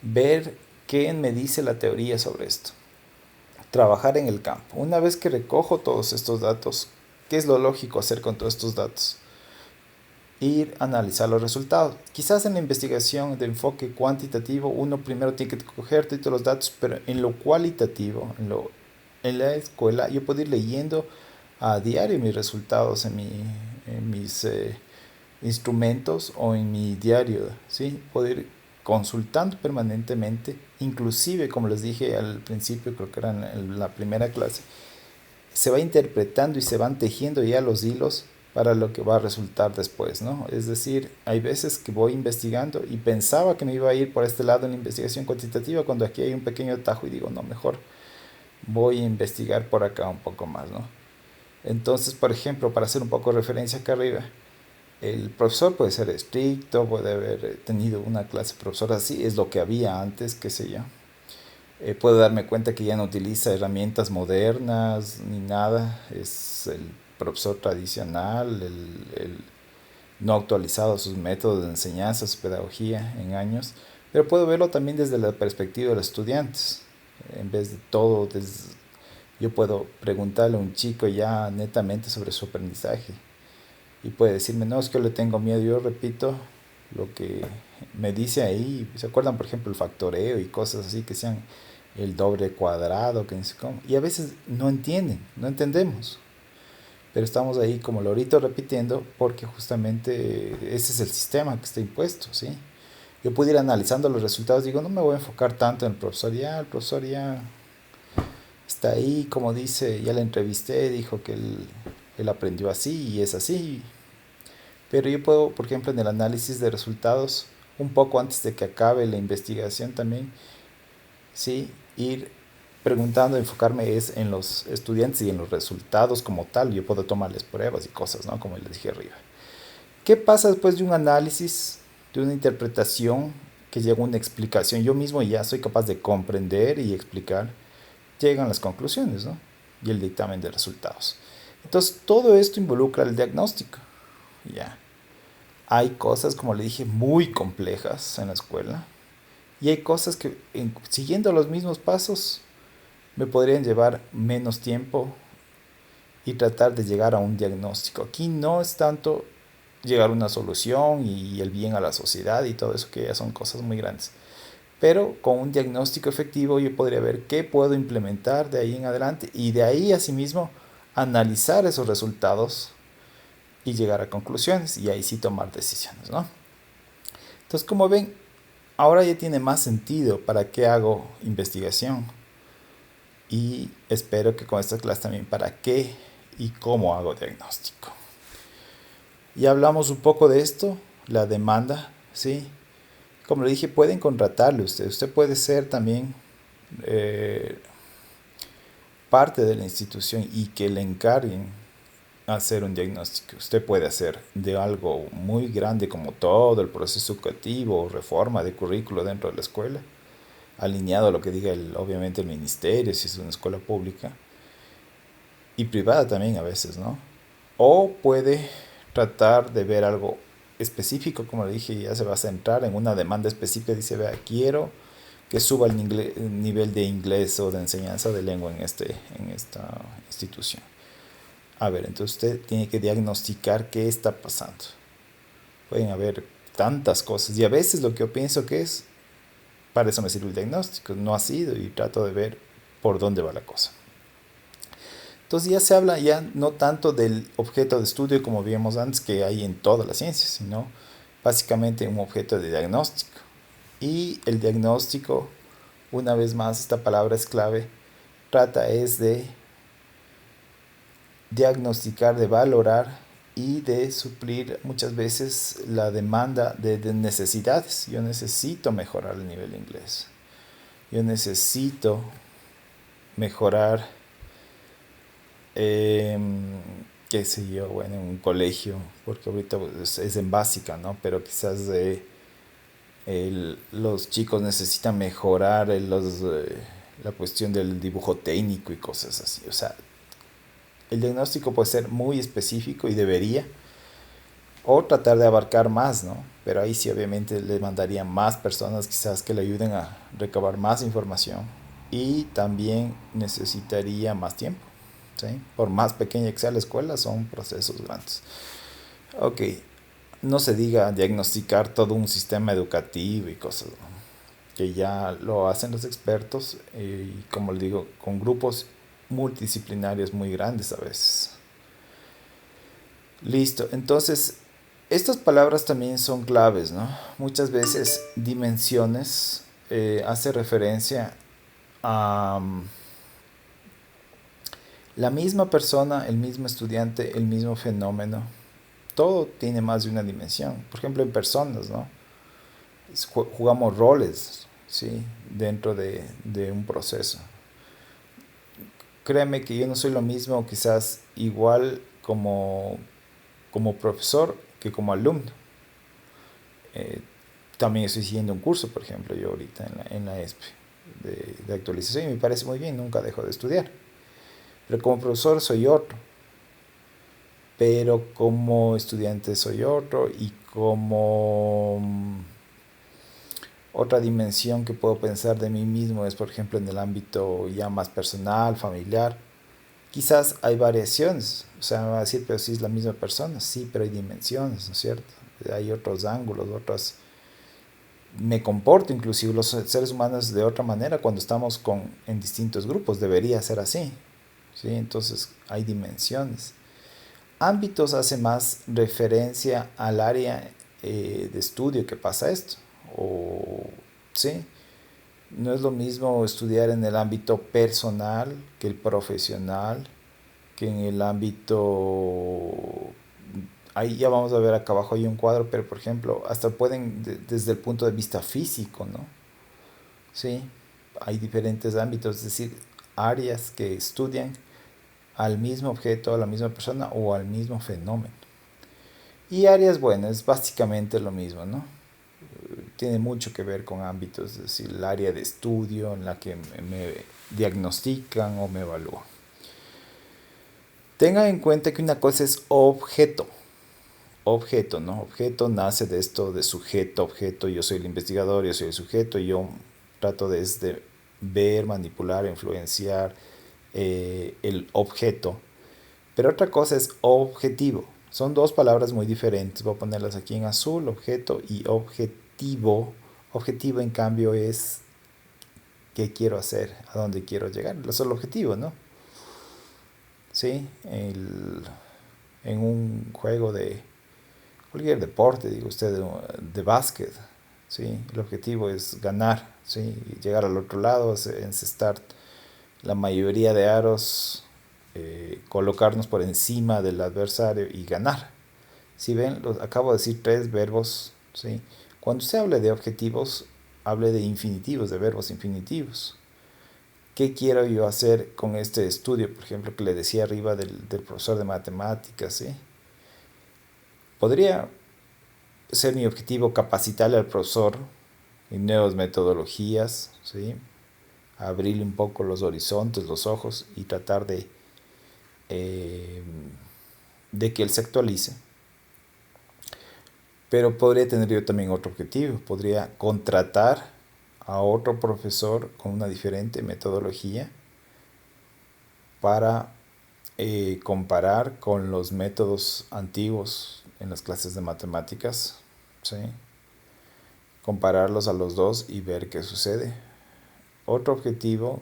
Speaker 1: ver qué me dice la teoría sobre esto, trabajar en el campo. Una vez que recojo todos estos datos, ¿qué es lo lógico hacer con todos estos datos? Ir a analizar los resultados. Quizás en la investigación de enfoque cuantitativo uno primero tiene que coger todos los datos, pero en lo cualitativo, en la escuela, yo puedo ir leyendo a diario mis resultados en mis instrumentos o en mi diario, ¿sí? Puedo ir consultando permanentemente, inclusive como les dije al principio, creo que era en la primera clase, se va interpretando y se van tejiendo ya los hilos para lo que va a resultar después, ¿no? Es decir, hay veces que voy investigando y pensaba que me iba a ir por este lado en la investigación cuantitativa cuando aquí hay un pequeño atajo y digo, no, mejor voy a investigar por acá un poco más, ¿no? Entonces, por ejemplo, para hacer un poco de referencia acá arriba, el profesor puede ser estricto, puede haber tenido una clase profesora así, es lo que había antes, qué sé yo. Puedo darme cuenta que ya no utiliza herramientas modernas ni nada, es el profesor tradicional, no ha actualizado sus métodos de enseñanza, su pedagogía en años, pero puedo verlo también desde la perspectiva de los estudiantes, en vez de todo, yo puedo preguntarle a un chico ya netamente sobre su aprendizaje y puede decirme, no, es que yo le tengo miedo, yo repito lo que me dice ahí, ¿se acuerdan por ejemplo el factoreo y cosas así que sean el doble cuadrado, que no sé cómo? Y a veces no entienden, no entendemos, pero estamos ahí como lorito repitiendo porque justamente ese es el sistema que está impuesto, ¿sí? Yo puedo ir analizando los resultados, digo, no me voy a enfocar tanto en el profesor ya está ahí, como dice, ya le entrevisté, dijo que él aprendió así y es así, pero yo puedo, por ejemplo, en el análisis de resultados, un poco antes de que acabe la investigación también, sí, ir preguntando, enfocarme es en los estudiantes y en los resultados como tal. Yo puedo tomarles pruebas y cosas, ¿no? Como les dije arriba. ¿Qué pasa después de un análisis, de una interpretación que llega a una explicación? Yo mismo ya soy capaz de comprender y explicar. llegan las conclusiones, ¿no? Y el dictamen de resultados. Entonces, todo esto involucra el diagnóstico. Ya. Hay cosas, como le dije, muy complejas en la escuela. Y hay cosas que, siguiendo los mismos pasos, me podrían llevar menos tiempo y tratar de llegar a un diagnóstico. Aquí no es tanto llegar a una solución y el bien a la sociedad y todo eso, que ya son cosas muy grandes. Pero con un diagnóstico efectivo yo podría ver qué puedo implementar de ahí en adelante y de ahí asimismo analizar esos resultados y llegar a conclusiones y ahí sí tomar decisiones, ¿no? Entonces, como ven, ahora ya tiene más sentido para qué hago investigación y espero que con esta clase también para qué y cómo hago diagnóstico. Ya hablamos un poco de esto, la demanda, ¿sí? Como le dije, pueden contratarle usted. Usted puede ser también eh, parte de la institución y que le encarguen hacer un diagnóstico. Usted puede hacer de algo muy grande como todo el proceso educativo, reforma de currículo dentro de la escuela, alineado a lo que diga obviamente el ministerio, si es una escuela pública, y privada también a veces, ¿no? O puede tratar de ver algo específico, como le dije, ya se va a centrar en una demanda específica, dice, vea, quiero que suba el nivel de inglés o de enseñanza de lengua en esta institución. A ver, entonces usted tiene que diagnosticar qué está pasando. Pueden haber tantas cosas y a veces lo que yo pienso que es, para eso me sirve el diagnóstico, no ha sido y trato de ver por dónde va la cosa. Entonces ya se habla ya no tanto del objeto de estudio como vimos antes que hay en todas las ciencias, sino básicamente un objeto de diagnóstico. Y el diagnóstico, una vez más, esta palabra es clave, trata es de diagnosticar, de valorar y de suplir muchas veces la demanda de necesidades. Yo necesito mejorar el nivel de inglés. Yo necesito mejorar, eh, qué sé yo, bueno, en un colegio, porque ahorita pues, es en básica, ¿no? Pero quizás los chicos necesitan mejorar la cuestión del dibujo técnico y cosas así. O sea, el diagnóstico puede ser muy específico y debería, o tratar de abarcar más, ¿no? Pero ahí sí obviamente le mandaría más personas quizás que le ayuden a recabar más información y también necesitaría más tiempo, ¿sí? Por más pequeña que sea la escuela, son procesos grandes. Ok, no se diga diagnosticar todo un sistema educativo y cosas, ¿no? Que ya lo hacen los expertos y como le digo, con grupos multidisciplinarios muy grandes a veces. Listo, entonces estas palabras también son claves, ¿no? Muchas veces dimensiones hace referencia a la misma persona, el mismo estudiante, el mismo fenómeno. Todo tiene más de una dimensión. Por ejemplo, en personas, ¿no? Jugamos roles, ¿sí? Dentro de un proceso. Créeme que yo no soy lo mismo, quizás igual como profesor que como alumno. Eh, También estoy siguiendo un curso, por ejemplo, yo ahorita en la ESPE de actualización y me parece muy bien, nunca dejo de estudiar. Pero como profesor soy otro, pero como estudiante soy otro y como otra dimensión que puedo pensar de mí mismo es, por ejemplo, en el ámbito ya más personal, familiar. Quizás hay variaciones, o sea, me va a decir, pero si es la misma persona, sí, pero hay dimensiones, ¿no es cierto? Hay otros ángulos, otras. Me comporto inclusive los seres humanos de otra manera cuando estamos en distintos grupos, debería ser así, ¿sí? Entonces hay dimensiones. Ámbitos hace más referencia al área de estudio que pasa esto, o, ¿sí? No es lo mismo estudiar en el ámbito personal que el profesional, que en el ámbito, ahí ya vamos a ver acá abajo hay un cuadro, pero por ejemplo, hasta pueden desde el punto de vista físico, ¿no? Sí, hay diferentes ámbitos, es decir, áreas que estudian al mismo objeto, a la misma persona o al mismo fenómeno. Y áreas, bueno, es básicamente lo mismo, ¿no? tiene mucho que ver con ámbitos, es decir, el área de estudio en la que me diagnostican o me evalúan. Tengan en cuenta que una cosa es objeto. Objeto, ¿no? Objeto nace de esto de sujeto, objeto. Yo soy el investigador, yo soy el sujeto, y yo trato desde ver, manipular, influenciar el objeto. Pero otra cosa es objetivo. Son dos palabras muy diferentes. Voy a ponerlas aquí en azul, objeto y objetivo. Objetivo, en cambio, es qué quiero hacer, a dónde quiero llegar. Eso es el objetivo, ¿no? Sí, en un juego de cualquier deporte, digo usted, de básquet, ¿sí? El objetivo es ganar, ¿sí? Llegar al otro lado, encestar la mayoría de aros, colocarnos por encima del adversario y ganar. Si ven, acabo de decir tres verbos, ¿sí? Cuando usted hable de objetivos, hable de infinitivos, de verbos infinitivos. ¿Qué quiero yo hacer con este estudio, por ejemplo, que le decía arriba del profesor de matemáticas, ¿sí? Podría ser mi objetivo capacitarle al profesor en nuevas metodologías, ¿sí? Abrirle un poco los horizontes, los ojos, y tratar eh, de que él se actualice. Pero podría tener yo también otro objetivo. Podría contratar a otro profesor con una diferente metodología para comparar con los métodos antiguos en las clases de matemáticas, ¿sí? Compararlos a los dos y ver qué sucede. Otro objetivo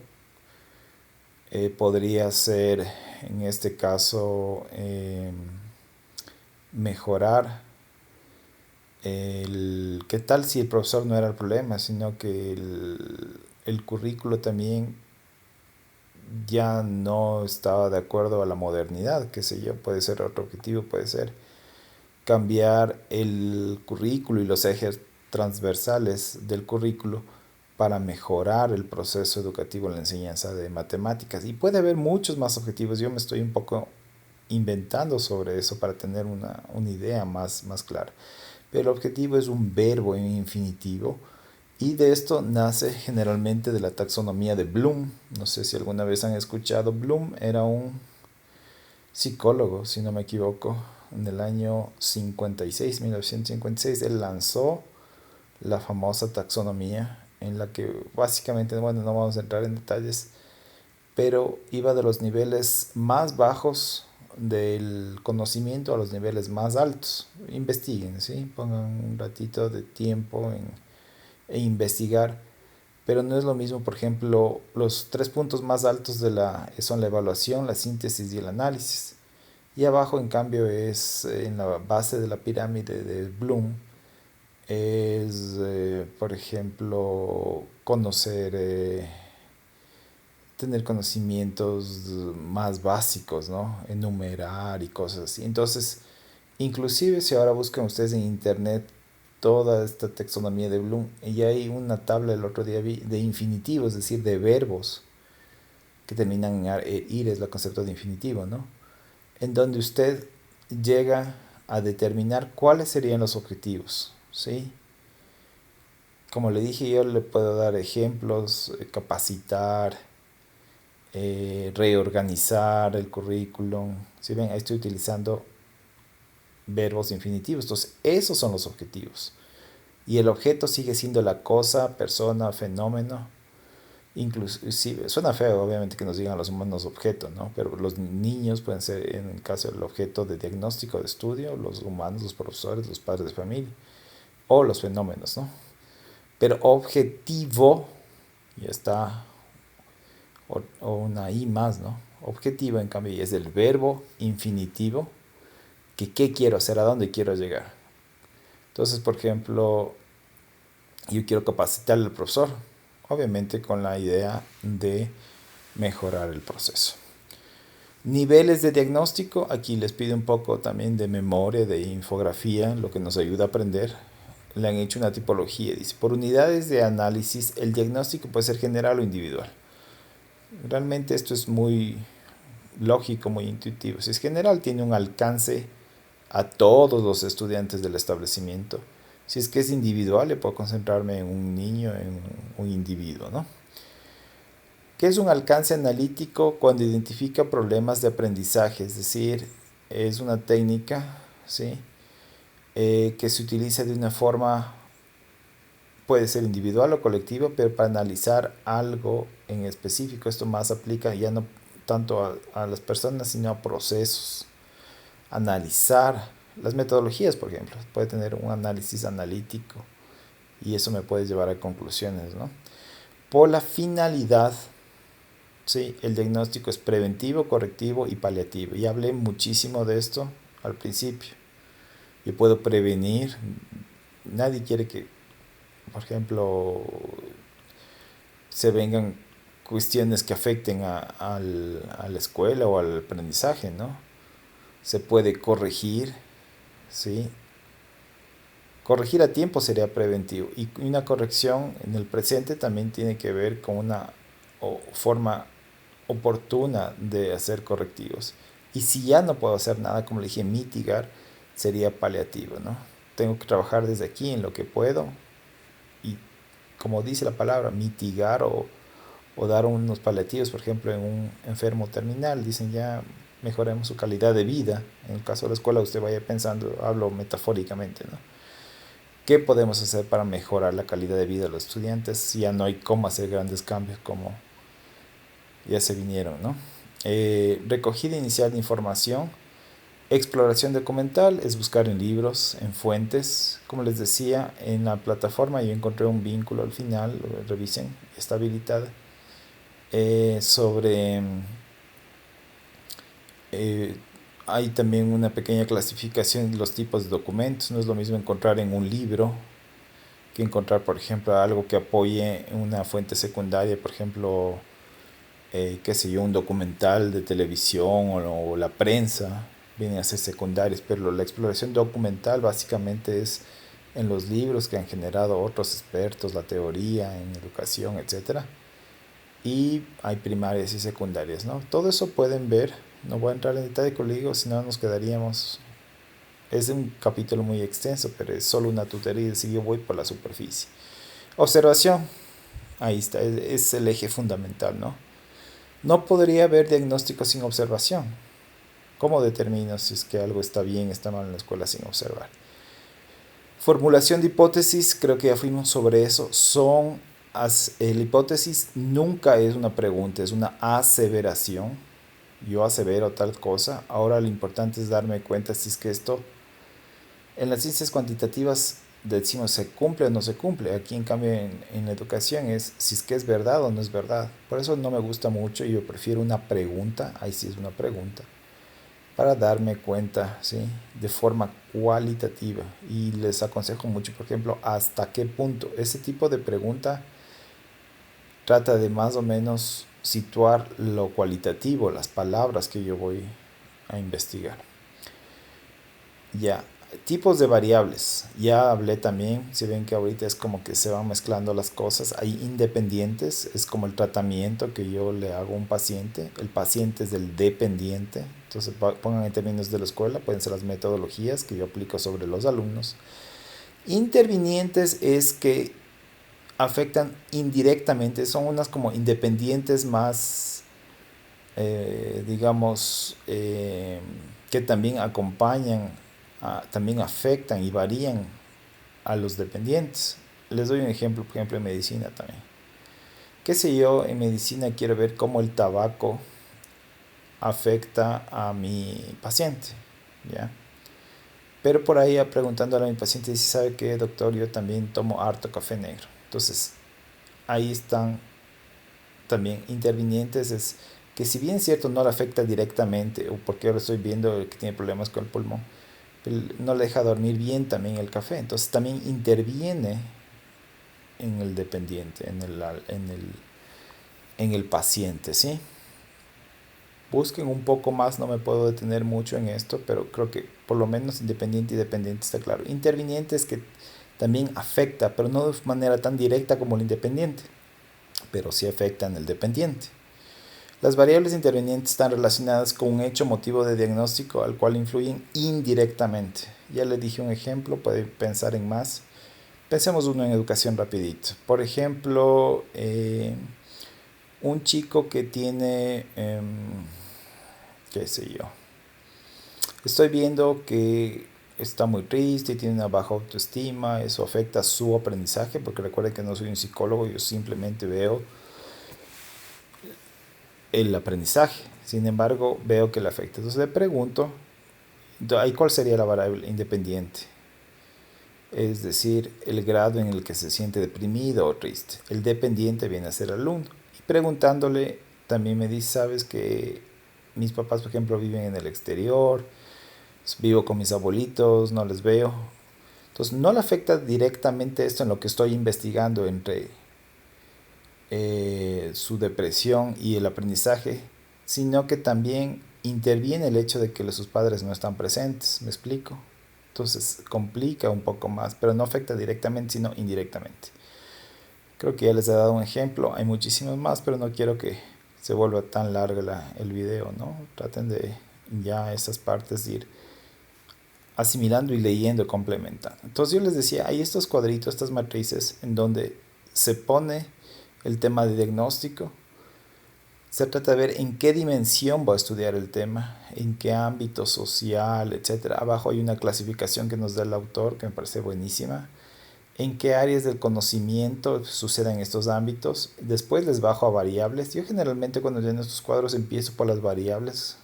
Speaker 1: podría ser, en este caso, mejorar qué tal si el profesor no era el problema, sino que el currículo también ya no estaba de acuerdo a la modernidad, qué sé yo, puede ser otro objetivo, puede ser cambiar el currículo y los ejes transversales del currículo para mejorar el proceso educativo en la enseñanza de matemáticas. Y puede haber muchos más objetivos. Yo me estoy un poco inventando sobre eso para tener una idea más clara. Pero el objetivo es un verbo en infinitivo, y de esto nace generalmente de la taxonomía de Bloom. No sé si alguna vez han escuchado. Bloom era un psicólogo, si no me equivoco, en el año 56, 1956. Él lanzó la famosa taxonomía en la que básicamente, bueno, no vamos a entrar en detalles, pero iba de los niveles más bajos del conocimiento a los niveles más altos. Investiguen, ¿sí? Pongan un ratito de tiempo e investigar, pero no es lo mismo. Por ejemplo, los tres puntos más altos son la evaluación, la síntesis y el análisis. Y abajo, en cambio, es en la base de la pirámide de Bloom, es, por ejemplo, tener conocimientos más básicos, ¿no? Enumerar y cosas así. Entonces, inclusive si ahora buscan ustedes en internet toda esta taxonomía de Bloom, y hay una tabla, el otro día vi, de infinitivos, es decir, de verbos que terminan en ir, es el concepto de infinitivo, ¿no? En donde usted llega a determinar cuáles serían los objetivos, ¿sí? Como le dije, yo le puedo dar ejemplos, capacitar, reorganizar el currículum. Si ven, ahí estoy utilizando verbos infinitivos. Entonces, esos son los objetivos. Y el objeto sigue siendo la cosa, persona, fenómeno. Inclusive, suena feo, obviamente, que nos digan los humanos objeto, ¿no? Pero los niños pueden ser, en el caso del objeto de diagnóstico, de estudio, los humanos, los profesores, los padres de familia, o los fenómenos, ¿no? Pero objetivo, ya está, o una I más, ¿no? Objetivo, en cambio, ya es el verbo infinitivo, que qué quiero hacer, a dónde quiero llegar. Entonces, por ejemplo, yo quiero capacitar al profesor, obviamente con la idea de mejorar el proceso. Niveles de diagnóstico, aquí les pido un poco también de memoria, de infografía, lo que nos ayuda a aprender. Le han hecho una tipología, dice, por unidades de análisis, el diagnóstico puede ser general o individual. Realmente esto es muy lógico, muy intuitivo. Si es general, tiene un alcance a todos los estudiantes del establecimiento. Si es que es individual, le puedo concentrarme en un niño, en un individuo, ¿no? ¿Qué es un alcance analítico cuando identifica problemas de aprendizaje? Es decir, es una técnica, ¿sí? Que se utiliza de una forma, puede ser individual o colectiva, pero para analizar algo en específico. Esto más aplica ya no tanto a las personas, sino a procesos. Analizar las metodologías, por ejemplo. Puede tener un análisis analítico y eso me puede llevar a conclusiones, ¿no? Por la finalidad, ¿sí? El diagnóstico es preventivo, correctivo y paliativo. Y hablé muchísimo de esto al principio. Yo puedo prevenir. Nadie quiere que, por ejemplo, se vengan cuestiones que afecten a la escuela o al aprendizaje, ¿no? Se puede corregir, ¿sí? Corregir a tiempo sería preventivo. Y una corrección en el presente también tiene que ver con una forma oportuna de hacer correctivos. Y si ya no puedo hacer nada, como le dije, mitigar sería paliativo, ¿no? Tengo que trabajar desde aquí en lo que puedo y, como dice la palabra, mitigar o dar unos paliativos, por ejemplo, en un enfermo terminal, dicen ya mejoremos su calidad de vida. En el caso de la escuela, usted vaya pensando, hablo metafóricamente, ¿no? ¿Qué podemos hacer para mejorar la calidad de vida de los estudiantes si ya no hay cómo hacer grandes cambios como ya se vinieron, ¿no? Recogida inicial de información. Exploración documental es buscar en libros, en fuentes. Como les decía, en la plataforma yo encontré un vínculo al final, revisen, está habilitada, sobre... eh, hay también una pequeña clasificación de los tipos de documentos. No es lo mismo encontrar en un libro que encontrar, por ejemplo, algo que apoye una fuente secundaria, por ejemplo, qué sé yo, un documental de televisión o la prensa, vienen a ser secundarios, pero la exploración documental básicamente es en los libros que han generado otros expertos, la teoría en educación, etcétera. Y hay primarias y secundarias, ¿no? Todo eso pueden ver, no voy a entrar en detalle con digo, si no nos quedaríamos, es un capítulo muy extenso, pero es solo una tutoría, así yo voy por la superficie. Observación, ahí está, es el eje fundamental, ¿no? No podría haber diagnóstico sin observación. ¿Cómo determino si es que algo está bien, está mal en la escuela sin observar? Formulación de hipótesis, creo que ya fuimos sobre eso. La hipótesis nunca es una pregunta, es una aseveración. Yo asevero tal cosa. Ahora lo importante es darme cuenta si es que esto, en las ciencias cuantitativas decimos se cumple o no se cumple. Aquí en cambio en la educación es si es que es verdad o no es verdad. Por eso no me gusta mucho y yo prefiero una pregunta, ahí sí es una pregunta, para darme cuenta, ¿sí? De forma cualitativa. Y les aconsejo mucho, por ejemplo, hasta qué punto. Ese tipo de pregunta trata de más o menos situar lo cualitativo, las palabras que yo voy a investigar. Ya, tipos de variables. Ya hablé también, si ven que ahorita es como que se van mezclando las cosas. Hay independientes, es como el tratamiento que yo le hago a un paciente. El paciente es del dependiente. Entonces pongan en términos de la escuela, pueden ser las metodologías que yo aplico sobre los alumnos. Intervinientes es que afectan indirectamente, son unas como independientes más, digamos, que también acompañan, también afectan y varían a los dependientes. Les doy un ejemplo, por ejemplo, en medicina también. Qué sé yo, en medicina quiero ver cómo el tabaco afecta a mi paciente, ¿ya? Pero por ahí preguntándole a mi paciente, dice, ¿sabe qué, doctor? Yo también tomo harto café negro. Entonces, ahí están también intervinientes, es que si bien es cierto no le afecta directamente, o porque ahora estoy viendo que tiene problemas con el pulmón, no le deja dormir bien también el café, entonces también interviene en el dependiente, en el paciente, ¿sí? Busquen un poco más, no me puedo detener mucho en esto, pero creo que por lo menos independiente y dependiente está claro. Interviniente es que también afecta, pero no de manera tan directa como el independiente, pero sí afectan el dependiente. Las variables intervinientes están relacionadas con un hecho motivo de diagnóstico al cual influyen indirectamente. Ya les dije un ejemplo, pueden pensar en más. Pensemos uno en educación rapidito. Por ejemplo, un chico que tiene, qué sé yo, estoy viendo que está muy triste, tiene una baja autoestima, eso afecta su aprendizaje, porque recuerden que no soy un psicólogo, yo simplemente veo el aprendizaje. Sin embargo, veo que le afecta. Entonces le pregunto, ¿ahí cuál sería la variable independiente? Es decir, el grado en el que se siente deprimido o triste. El dependiente viene a ser el alumno. Y preguntándole, también me dice, sabes que mis papás, por ejemplo, viven en el exterior, vivo con mis abuelitos, no les veo. Entonces, no le afecta directamente esto en lo que estoy investigando entre su depresión y el aprendizaje, sino que también interviene el hecho de que sus padres no están presentes, ¿me explico? Entonces complica un poco más, pero no afecta directamente, sino indirectamente. Creo que ya les he dado un ejemplo, hay muchísimos más, pero no quiero que se vuelva tan largo el video, ¿no? Traten de ya esas partes de ir asimilando y leyendo, complementando. Entonces yo les decía, hay estos cuadritos, estas matrices en donde se pone el tema de diagnóstico. Se trata de ver en qué dimensión voy a estudiar el tema, en qué ámbito social, etcétera. Abajo hay una clasificación que nos da el autor que me parece buenísima. En qué áreas del conocimiento suceden estos ámbitos. Después les bajo a variables. Yo generalmente cuando lleno estos cuadros empiezo por las variables.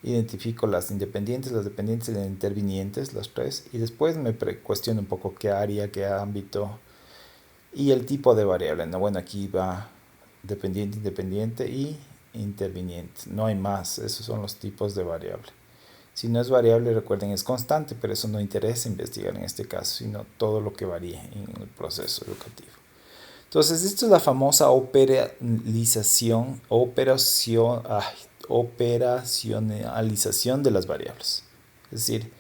Speaker 1: Identifico las independientes, las dependientes y las intervinientes, las tres. Y después me cuestiono un poco qué área, qué ámbito y el tipo de variable. No, bueno, aquí va dependiente, independiente y interviniente. No hay más, esos son los tipos de variable. Si no es variable, recuerden, es constante, pero eso no interesa investigar en este caso, sino todo lo que varíe en el proceso educativo. Entonces, esto es la famosa operacionalización de las variables. Es decir,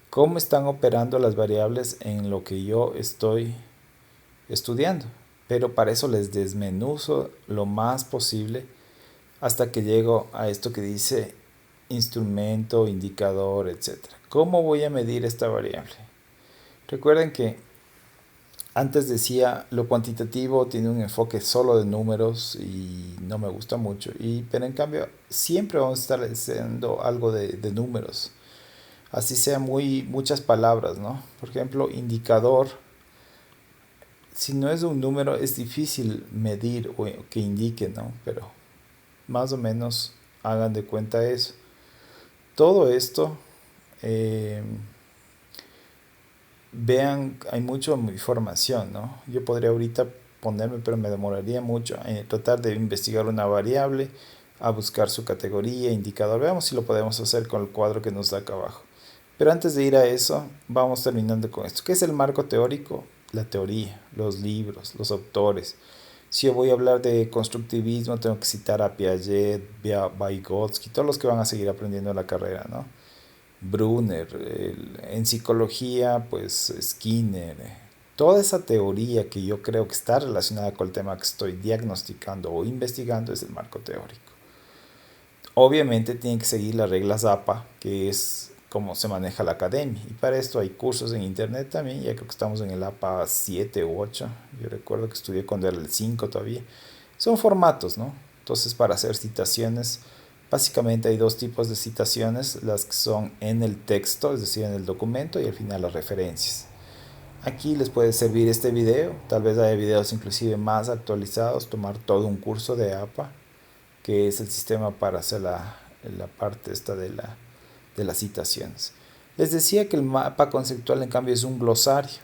Speaker 1: cómo están operando las variables en lo que yo estoy estudiando. Pero para eso les desmenuzo lo más posible hasta que llego a esto que dice instrumento, indicador, etcétera. ¿Cómo voy a medir esta variable? Recuerden que antes decía lo cuantitativo tiene un enfoque solo de números y no me gusta mucho. Pero en cambio siempre vamos a estar haciendo algo de números. Así sea muchas palabras, ¿no? Por ejemplo, indicador. Si no es un número es difícil medir o que indique, ¿no? Pero más o menos hagan de cuenta eso. Todo esto, eh, vean, hay mucha información, ¿no? Yo podría ahorita ponerme, pero me demoraría mucho en tratar de investigar una variable, a buscar su categoría, indicador. Veamos si lo podemos hacer con el cuadro que nos da acá abajo. Pero antes de ir a eso, vamos terminando con esto. ¿Qué es el marco teórico? La teoría, los libros, los autores. Si yo voy a hablar de constructivismo, tengo que citar a Piaget, Vygotsky, todos los que van a seguir aprendiendo en la carrera, ¿no? Brunner, en psicología, pues Skinner. Toda esa teoría que yo creo que está relacionada con el tema que estoy diagnosticando o investigando es el marco teórico. Obviamente tienen que seguir las reglas APA, que es cómo se maneja la academia. Y para esto hay cursos en internet también, ya creo que estamos en el APA 7 u 8. Yo recuerdo que estudié cuando era el 5 todavía. Son formatos, ¿no? Entonces para hacer citaciones, básicamente hay dos tipos de citaciones, las que son en el texto, es decir, en el documento, y al final las referencias. Aquí les puede servir este video, tal vez haya videos inclusive más actualizados, tomar todo un curso de APA, que es el sistema para hacer la parte esta de las citaciones. Les decía que el mapa conceptual en cambio es un glosario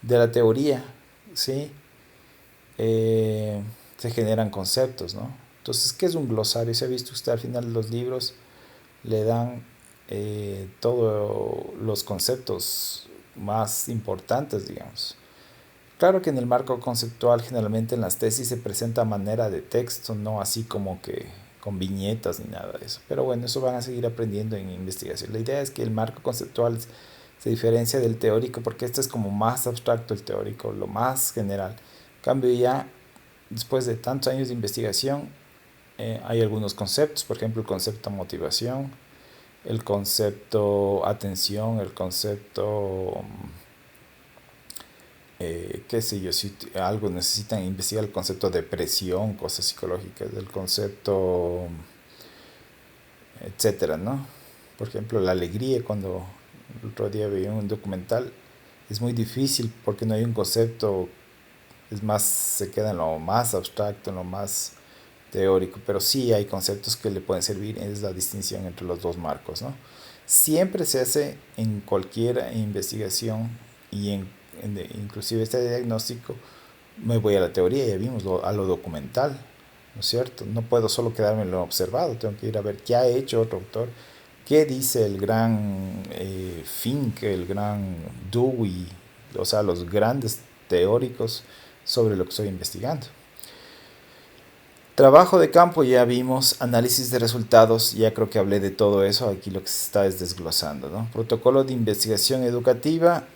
Speaker 1: de la teoría, ¿sí? Se generan conceptos, ¿no? Entonces, ¿qué es un glosario? Se ha visto usted al final de los libros, le dan todos los conceptos más importantes, digamos. Claro que en el marco conceptual generalmente en las tesis se presenta a manera de texto, no así como que con viñetas ni nada de eso. Pero bueno, eso van a seguir aprendiendo en investigación. La idea es que el marco conceptual se diferencia del teórico porque este es como más abstracto el teórico, lo más general. En cambio ya después de tantos años de investigación hay algunos conceptos, por ejemplo el concepto motivación, el concepto atención, el concepto qué sé yo, si algo necesitan investigar el concepto de depresión, cosas psicológicas, del concepto, etcétera, ¿no? Por ejemplo, la alegría, cuando el otro día veía un documental, es muy difícil porque no hay un concepto, es más, se queda en lo más abstracto, en lo más teórico, pero sí hay conceptos que le pueden servir, es la distinción entre los dos marcos, ¿no? Siempre se hace en cualquier investigación y inclusive este diagnóstico, me voy a la teoría, ya vimos, a lo documental, ¿no es cierto? No puedo solo quedarme en lo observado, tengo que ir a ver qué ha hecho otro autor, qué dice el gran Fink, el gran Dewey, o sea, los grandes teóricos sobre lo que estoy investigando. Trabajo de campo ya vimos, análisis de resultados, ya creo que hablé de todo eso, aquí lo que se está es desglosando, ¿no? Protocolo de investigación educativa,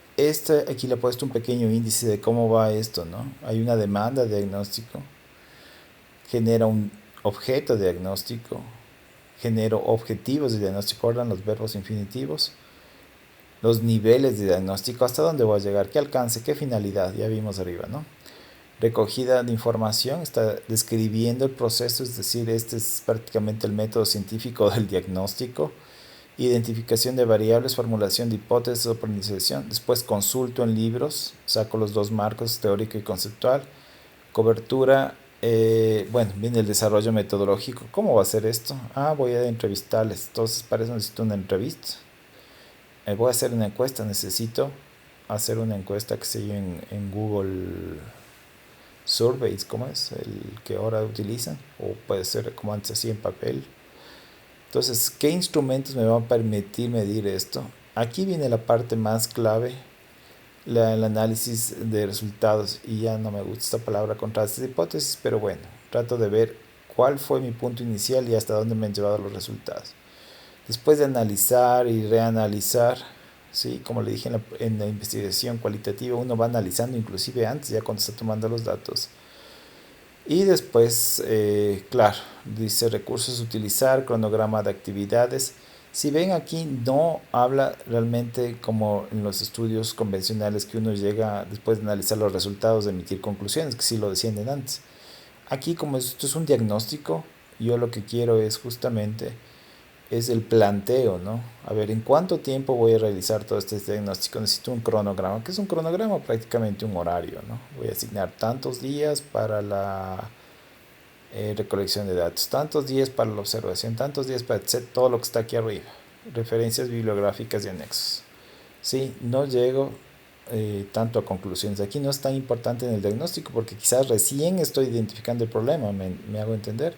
Speaker 1: aquí le he puesto un pequeño índice de cómo va esto, ¿no? Hay una demanda de diagnóstico, genera un objeto de diagnóstico, genero objetivos de diagnóstico, ordan los verbos infinitivos, los niveles de diagnóstico, hasta dónde voy a llegar, qué alcance, qué finalidad, ya vimos arriba, ¿no? Recogida de información, está describiendo el proceso, es decir, este es prácticamente el método científico del diagnóstico. Identificación de variables, formulación de hipótesis, optimización. Después consulto en libros, saco los dos marcos, teórico y conceptual. Cobertura, bueno, viene el desarrollo metodológico. ¿Cómo va a ser esto? Voy a entrevistarles. Entonces, para eso necesito una entrevista. Voy a hacer una encuesta, necesito hacer una encuesta que se yo en Google Surveys, ¿cómo es? El que ahora utilizan, o puede ser como antes así en papel. Entonces, ¿qué instrumentos me van a permitir medir esto? Aquí viene la parte más clave, el análisis de resultados, y ya no me gusta esta palabra contrastes de hipótesis, pero bueno, trato de ver cuál fue mi punto inicial y hasta dónde me han llevado los resultados. Después de analizar y reanalizar, ¿sí? Como le dije en la investigación cualitativa, uno va analizando inclusive antes, ya cuando está tomando los datos. Y después, claro, dice recursos a utilizar, cronograma de actividades. Si ven aquí, no habla realmente como en los estudios convencionales que uno llega después de analizar los resultados de emitir conclusiones, que sí lo decían antes. Aquí, como esto es un diagnóstico, yo lo que quiero es justamente es el planteo, ¿no? A ver, ¿en cuánto tiempo voy a realizar todo este diagnóstico? Necesito un cronograma. ¿Qué es un cronograma? Prácticamente un horario, ¿no? Voy a asignar tantos días para la recolección de datos, tantos días para la observación, tantos días para etc, todo lo que está aquí arriba. Referencias bibliográficas y anexos. Sí, no llego tanto a conclusiones. Aquí no es tan importante en el diagnóstico porque quizás recién estoy identificando el problema, me hago entender.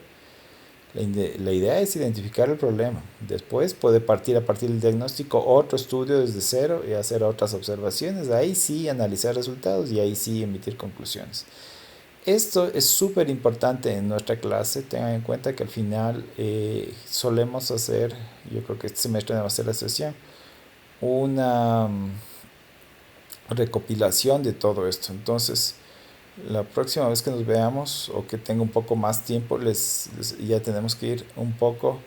Speaker 1: La idea es identificar el problema. Después puede partir a partir del diagnóstico otro estudio desde cero y hacer otras observaciones. Ahí sí analizar resultados y ahí sí emitir conclusiones. Esto es súper importante en nuestra clase. Tengan en cuenta que al final solemos hacer, yo creo que este semestre va a ser la sesión, una recopilación de todo esto. Entonces, la próxima vez que nos veamos o que tenga un poco más tiempo, ya tenemos que ir un poco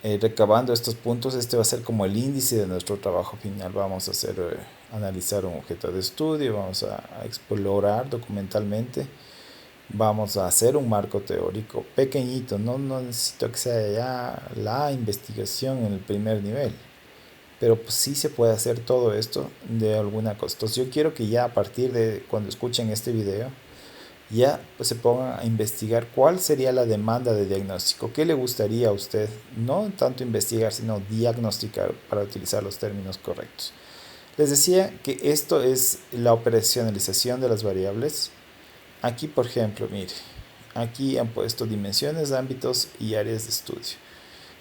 Speaker 1: recabando estos puntos. Este va a ser como el índice de nuestro trabajo final. Vamos a hacer, analizar un objeto de estudio, vamos a explorar documentalmente, vamos a hacer un marco teórico pequeñito. No necesito que sea ya la investigación en el primer nivel, pero pues sí se puede hacer todo esto de alguna cosa. Entonces yo quiero que ya a partir de cuando escuchen este video, ya pues, se pongan a investigar cuál sería la demanda de diagnóstico, qué le gustaría a usted, no tanto investigar, sino diagnosticar para utilizar los términos correctos. Les decía que esto es la operacionalización de las variables. Aquí, por ejemplo, mire, aquí han puesto dimensiones, ámbitos y áreas de estudio.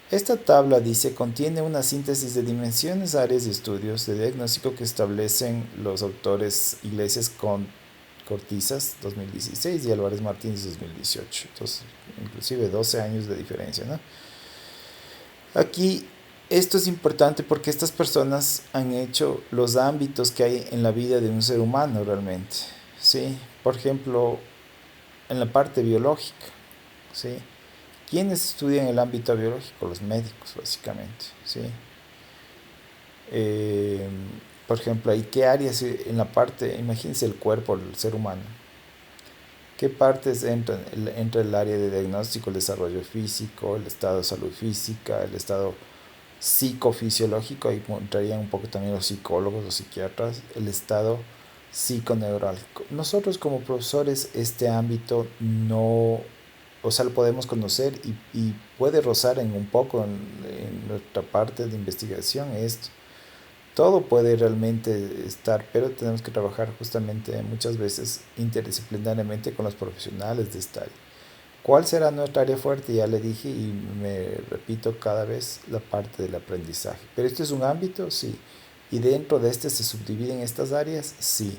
Speaker 1: Esta tabla dice contiene una síntesis de dimensiones, áreas y estudios de diagnóstico que establecen los autores Iglesias con Cortizas 2016 y Álvarez Martínez 2018. Entonces, inclusive 12 años de diferencia, ¿no? Aquí esto es importante porque estas personas han hecho los ámbitos que hay en la vida de un ser humano realmente, ¿sí? Por ejemplo, en la parte biológica, ¿sí? ¿Quiénes estudian el ámbito biológico? Los médicos, básicamente, ¿sí? Por ejemplo, ¿hay qué áreas en la parte, imagínense el cuerpo del ser humano? ¿Qué partes entra el área de diagnóstico, el desarrollo físico, el estado de salud física, el estado psicofisiológico? Ahí entrarían un poco también los psicólogos, los psiquiatras, el estado psiconeural. Nosotros como profesores este ámbito no, o sea, lo podemos conocer y puede rozar en un poco en nuestra parte de investigación esto. Todo puede realmente estar, pero tenemos que trabajar justamente muchas veces interdisciplinariamente con los profesionales de esta área. ¿Cuál será nuestra área fuerte? Ya le dije y me repito cada vez la parte del aprendizaje. Pero esto es un ámbito, sí. Y dentro de este se subdividen estas áreas, sí.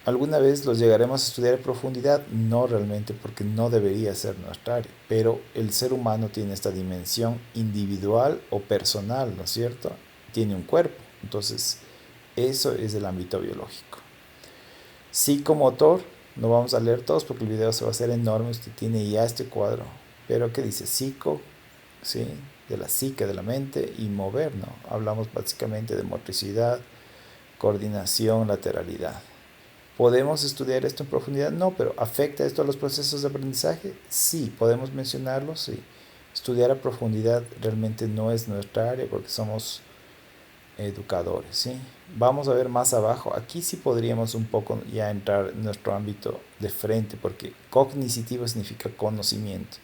Speaker 1: ¿Alguna vez los llegaremos a estudiar en profundidad? No realmente, porque no debería ser nuestra área. Pero el ser humano tiene esta dimensión individual o personal, ¿no es cierto? Tiene un cuerpo. Entonces, eso es el ámbito biológico. Psicomotor, no vamos a leer todos porque el video se va a hacer enorme. Usted tiene ya este cuadro. Pero ¿qué dice? Psico, ¿sí? De la psique, de la mente, y mover, ¿no? Hablamos básicamente de motricidad, coordinación, lateralidad. ¿Podemos estudiar esto en profundidad? No, pero ¿afecta esto a los procesos de aprendizaje? Sí, podemos mencionarlo, sí. Estudiar a profundidad realmente no es nuestra área porque somos educadores, ¿sí? Vamos a ver más abajo. Aquí sí podríamos un poco ya entrar en nuestro ámbito de frente porque cognoscitivo significa conocimiento.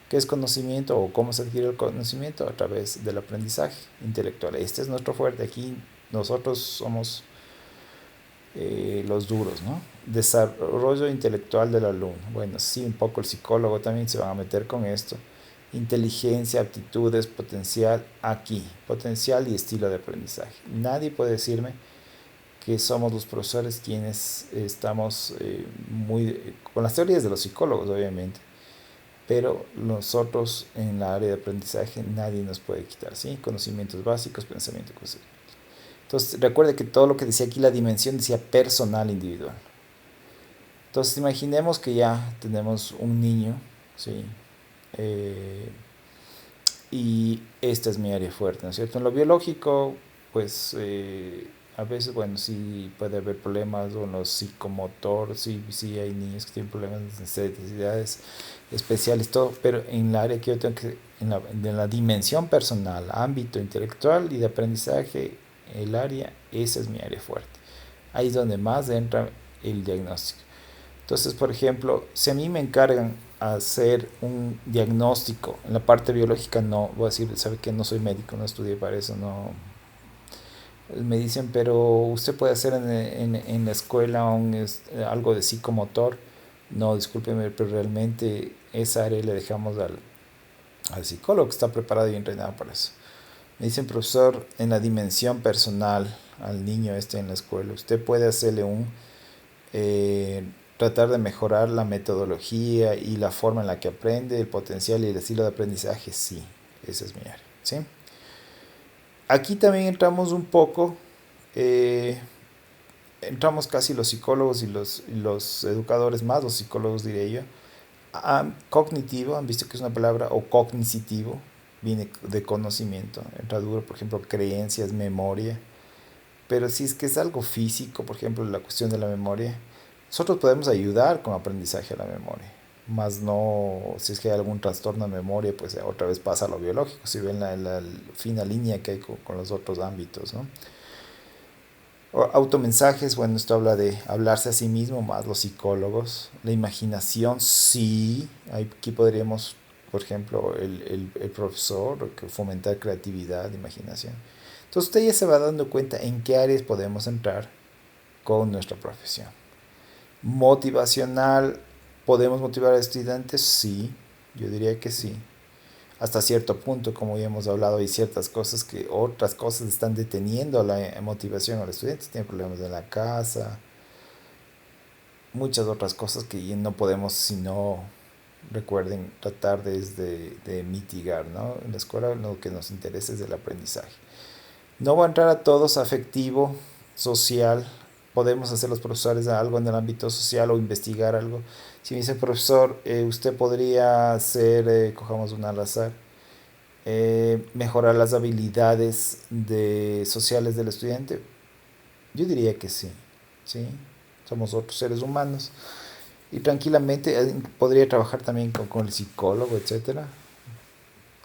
Speaker 1: ¿Qué es conocimiento o cómo se adquiere el conocimiento? A través del aprendizaje intelectual. Este es nuestro fuerte. Aquí nosotros somos los duros, ¿no? Desarrollo intelectual del alumno. Bueno, sí, un poco el psicólogo también se va a meter con esto. Inteligencia, aptitudes, potencial, aquí. Potencial y estilo de aprendizaje. Nadie puede decirme que somos los profesores quienes estamos con las teorías de los psicólogos, obviamente, pero nosotros en la área de aprendizaje nadie nos puede quitar, ¿sí? Conocimientos básicos, pensamiento conceptual. Entonces, recuerde que todo lo que decía aquí, la dimensión decía personal, individual. Entonces, imaginemos que ya tenemos un niño, ¿sí? Eh, y esta es mi área fuerte, ¿no es cierto? En lo biológico, pues a veces, bueno, sí puede haber problemas con los psicomotor, sí hay niños que tienen problemas de necesidades especiales, todo, pero en la área que yo tengo que, en la dimensión personal, ámbito intelectual y de aprendizaje, el área, esa es mi área fuerte. Ahí es donde más entra el diagnóstico. Entonces, por ejemplo, si a mí me encargan hacer un diagnóstico en la parte biológica, no, voy a decir, sabe que no soy médico, no estudié para eso, no. Me dicen, pero usted puede hacer en la escuela algo de psicomotor. No, discúlpeme, pero realmente esa área le dejamos al psicólogo que está preparado y entrenado para eso. Me dicen, profesor, en la dimensión personal al niño en la escuela, usted puede hacerle eh, tratar de mejorar la metodología y la forma en la que aprende, el potencial y el estilo de aprendizaje, sí, esa es mi área, ¿sí? Aquí también entramos un poco, eh, entramos casi los psicólogos y los educadores, más los psicólogos diré yo. Cognitivo, han visto que es una palabra, o cognoscitivo, viene de conocimiento, entra duro, por ejemplo, creencias, memoria. Pero si es que es algo físico, por ejemplo, la cuestión de la memoria, nosotros podemos ayudar con aprendizaje a la memoria, más no, si es que hay algún trastorno de memoria, pues otra vez pasa a lo biológico, si ven la fina línea que hay con los otros ámbitos, ¿no? Automensajes, bueno, esto habla de hablarse a sí mismo, más los psicólogos. La imaginación, sí, aquí podríamos, por ejemplo, el profesor, que fomentar creatividad, imaginación. Entonces usted ya se va dando cuenta en qué áreas podemos entrar con nuestra profesión. Motivacional, ¿podemos motivar a estudiantes? Sí, yo diría que sí. Hasta cierto punto, como ya hemos hablado, hay ciertas cosas otras cosas están deteniendo la motivación a los estudiantes. Tienen problemas en la casa, muchas otras cosas que ya no podemos, sino, recuerden, tratar de mitigar, ¿no? En la escuela lo que nos interesa es el aprendizaje. No va a entrar a todos, afectivo, social. Podemos hacer los profesores algo en el ámbito social o investigar algo. Si me dice profesor, usted podría hacer, cojamos un al azar, mejorar las habilidades sociales del estudiante. Yo diría que sí, sí, somos otros seres humanos y tranquilamente podría trabajar también con el psicólogo, etcétera.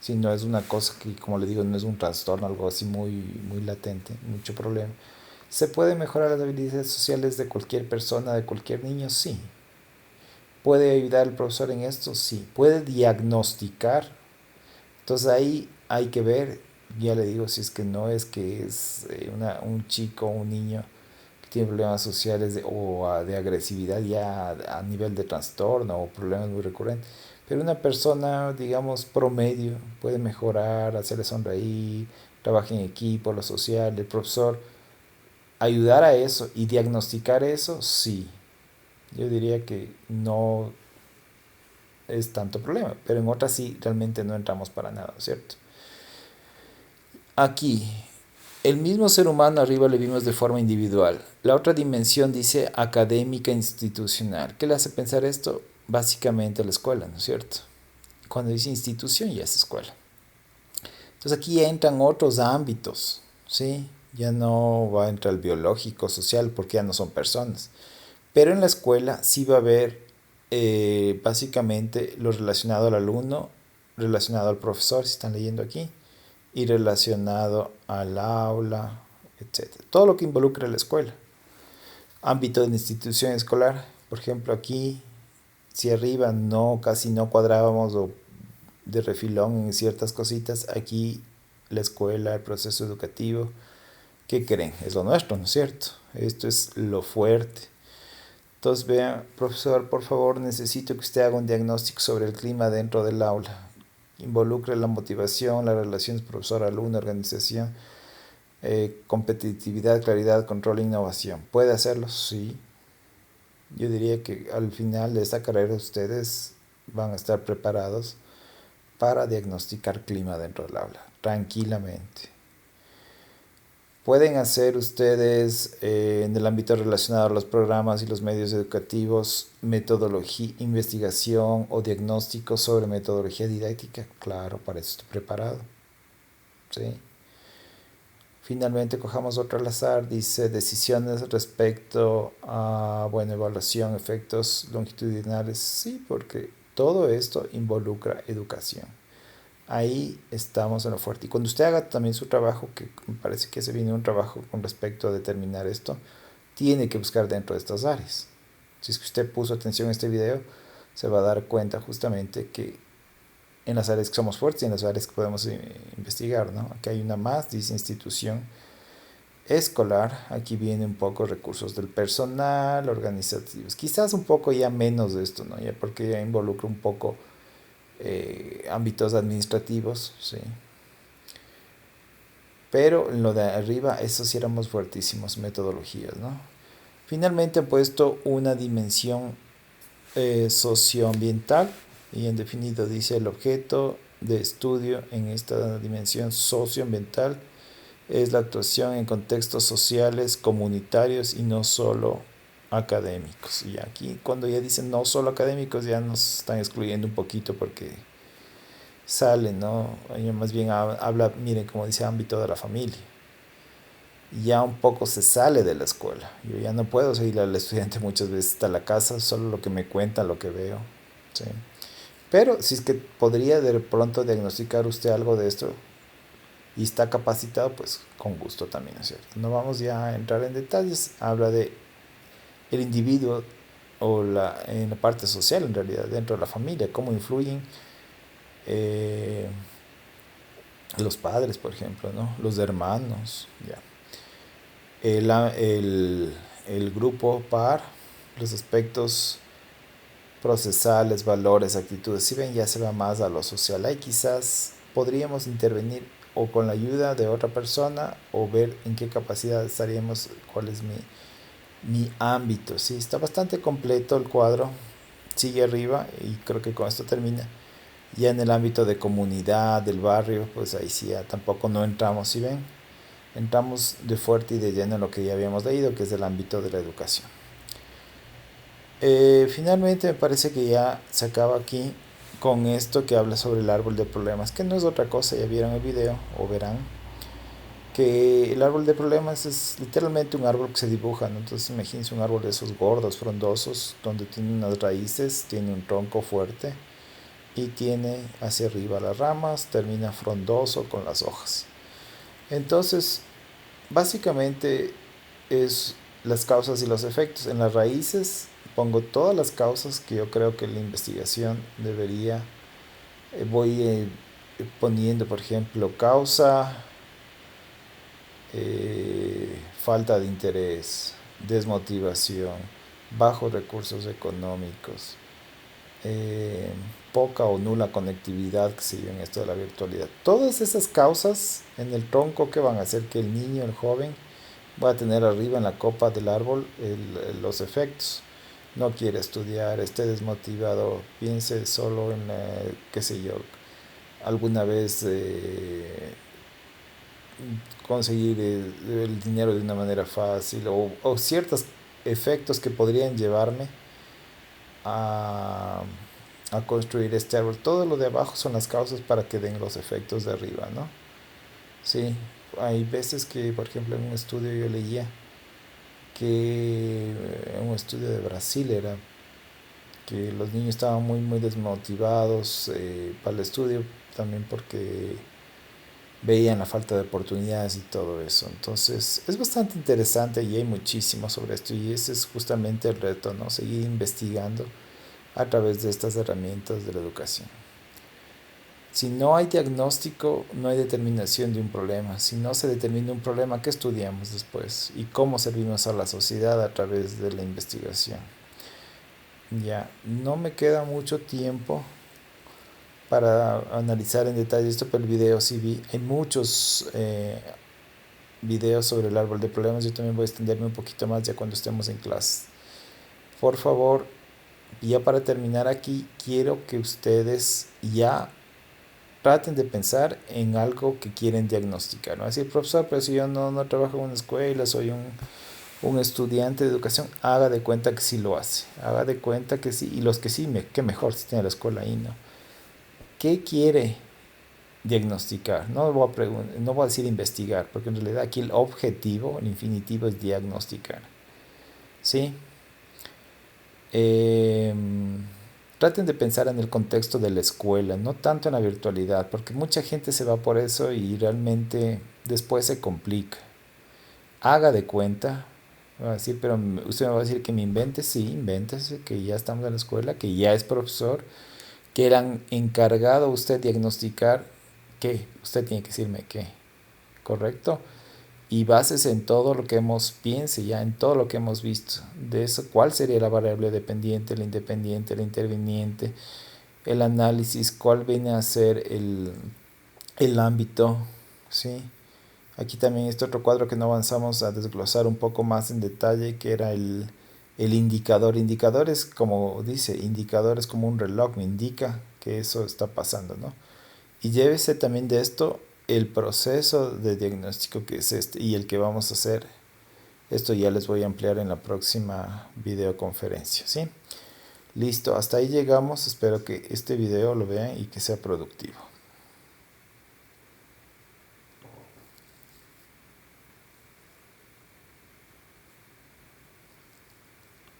Speaker 1: Si no es una cosa que, como le digo, no es un trastorno, algo así muy latente, mucho problema. ¿Se puede mejorar las habilidades sociales de cualquier persona, de cualquier niño? Sí. ¿Puede ayudar el profesor en esto? Sí. ¿Puede diagnosticar? Entonces ahí hay que ver, ya le digo, si es que no es que es un chico o un niño que tiene problemas sociales de agresividad ya a nivel de trastorno o problemas muy recurrentes. Pero una persona, digamos, promedio puede mejorar, hacerle sonreír, trabajar en equipo, lo social, el profesor, ayudar a eso y diagnosticar eso, sí. Yo diría que no es tanto problema, pero en otras sí realmente no entramos para nada, ¿cierto? Aquí, el mismo ser humano arriba le vimos de forma individual. La otra dimensión dice académica institucional. ¿Qué le hace pensar esto? Básicamente la escuela, ¿no es cierto? Cuando dice institución ya es escuela. Entonces aquí ya entran otros ámbitos, ¿sí? Ya no va a entrar el biológico, social, porque ya no son personas. Pero en la escuela sí va a haber básicamente lo relacionado al alumno, relacionado al profesor, si están leyendo aquí, y relacionado al aula, etcétera. Todo lo que involucra a la escuela. Ámbito de la institución escolar, por ejemplo, aquí, si arriba no, casi no cuadrábamos o de refilón en ciertas cositas, aquí la escuela, el proceso educativo, ¿qué creen? Es lo nuestro, ¿no es cierto? Esto es lo fuerte. Entonces, vea, profesor, por favor, necesito que usted haga un diagnóstico sobre el clima dentro del aula. Involucre la motivación, las relaciones profesor-alumno, organización, competitividad, claridad, control e innovación. ¿Puede hacerlo? Sí. Yo diría que al final de esta carrera ustedes van a estar preparados para diagnosticar clima dentro del aula, tranquilamente. Pueden hacer ustedes en el ámbito relacionado a los programas y los medios educativos metodología, investigación o diagnóstico sobre metodología didáctica. Claro, para eso estoy preparado. ¿Sí? Finalmente, cojamos otro al azar, dice decisiones respecto a, bueno, evaluación, efectos longitudinales. Sí, porque todo esto involucra educación. Ahí estamos en lo fuerte. Y cuando usted haga también su trabajo, que me parece que se viene un trabajo con respecto a determinar esto, tiene que buscar dentro de estas áreas. Si es que usted puso atención a este video, se va a dar cuenta justamente que en las áreas que somos fuertes y en las áreas que podemos investigar, ¿no? Aquí hay una más, dice institución escolar. Aquí viene un poco recursos del personal, organizativos. Quizás un poco ya menos de esto, ¿no? Ya porque ya involucra un poco ámbitos administrativos, sí. Pero en lo de arriba, eso sí éramos fuertísimos, metodologías, ¿no? Finalmente han puesto una dimensión socioambiental y en definido dice el objeto de estudio en esta dimensión socioambiental es la actuación en contextos sociales, comunitarios y no solo académicos. Y aquí cuando ya dicen no solo académicos ya nos están excluyendo un poquito porque sale, ¿no? Ella más bien habla, miren, como dice, ámbito de la familia. Ya un poco se sale de la escuela. Yo ya no puedo seguir al estudiante muchas veces hasta la casa, solo lo que me cuenta, lo que veo. ¿Sí? Pero si es que podría de pronto diagnosticar usted algo de esto y está capacitado, pues con gusto también, ¿es cierto? No vamos ya a entrar en detalles. Habla de el individuo o en la parte social, en realidad, dentro de la familia, cómo influyen eh, los padres, por ejemplo, ¿no? Los hermanos, ya. El grupo par, los aspectos procesales, valores, actitudes. Si ven, ya se va más a lo social. Ahí quizás podríamos intervenir o con la ayuda de otra persona o ver en qué capacidad estaríamos, cuál es mi ámbito. Sí, está bastante completo el cuadro. Sigue arriba y creo que con esto termina. Ya en el ámbito de comunidad, del barrio, pues ahí sí ya tampoco no entramos, ¿sí ven? Entramos de fuerte y de lleno en lo que ya habíamos leído, que es el ámbito de la educación. Finalmente me parece que ya se acaba aquí con esto que habla sobre el árbol de problemas, que no es otra cosa, ya vieron el video o verán que el árbol de problemas es literalmente un árbol que se dibuja, ¿no? Entonces imagínense un árbol de esos gordos, frondosos, donde tiene unas raíces, tiene un tronco fuerte y tiene hacia arriba las ramas, termina frondoso con las hojas. Entonces, básicamente es las causas y los efectos. En las raíces pongo todas las causas que yo creo que la investigación debería, voy poniendo, por ejemplo, causa, falta de interés, desmotivación, bajos recursos económicos, eh, poca o nula conectividad, que se en esto de la virtualidad. Todas esas causas en el tronco que van a hacer que el niño, el joven, va a tener arriba en la copa del árbol los efectos. No quiere estudiar, esté desmotivado, piense solo en, qué sé yo, alguna vez conseguir el dinero de una manera fácil o ciertos efectos que podrían llevarme a, a construir este árbol. Todo lo de abajo son las causas para que den los efectos de arriba, ¿no? Sí, hay veces que, por ejemplo, en un estudio yo leía que en un estudio de Brasil era que los niños estaban muy desmotivados para el estudio también porque veían la falta de oportunidades y todo eso. Entonces es bastante interesante y hay muchísimo sobre esto y ese es justamente el reto, ¿no? Seguir investigando a través de estas herramientas de la educación. Si no hay diagnóstico, no hay determinación de un problema. Si no se determina un problema, ¿qué estudiamos después? ¿Y cómo servimos a la sociedad a través de la investigación? Ya, no me queda mucho tiempo para analizar en detalle esto, pero el video sí vi. Hay muchos videos sobre el árbol de problemas. Yo también voy a extenderme un poquito más ya cuando estemos en clase. Por favor, ya para terminar aquí, quiero que ustedes ya traten de pensar en algo que quieren diagnosticar, ¿no? Es decir, profesor, pero si yo no trabajo en una escuela, soy un estudiante de educación, haga de cuenta que sí lo hace, haga de cuenta que sí, y los que sí, qué mejor si tiene la escuela ahí, ¿no? ¿Qué quiere diagnosticar? No voy a decir investigar, porque en realidad aquí el objetivo, el infinitivo es diagnosticar, ¿sí? Eh, Traten de pensar en el contexto de la escuela, no tanto en la virtualidad, porque mucha gente se va por eso y realmente después se complica. Haga de cuenta, va a decir, pero usted me va a decir que me invente, sí, invéntese, que ya estamos en la escuela, que ya es profesor, que eran encargado usted diagnosticar qué, usted tiene que decirme qué, ¿correcto? Y bases en todo lo que piense ya, en todo lo que hemos visto, de eso, cuál sería la variable dependiente, la independiente, la interviniente, el análisis, cuál viene a ser el ámbito, ¿sí? Aquí también este otro cuadro que no avanzamos a desglosar un poco más en detalle, que era el indicador. Indicador es como dice, indicador es como un reloj, me indica que eso está pasando, ¿no? Y llévese también de esto el proceso de diagnóstico que es este y el que vamos a hacer. Esto ya les voy a ampliar en la próxima videoconferencia, ¿sí? Listo, hasta ahí llegamos. Espero que este video lo vean y que sea productivo.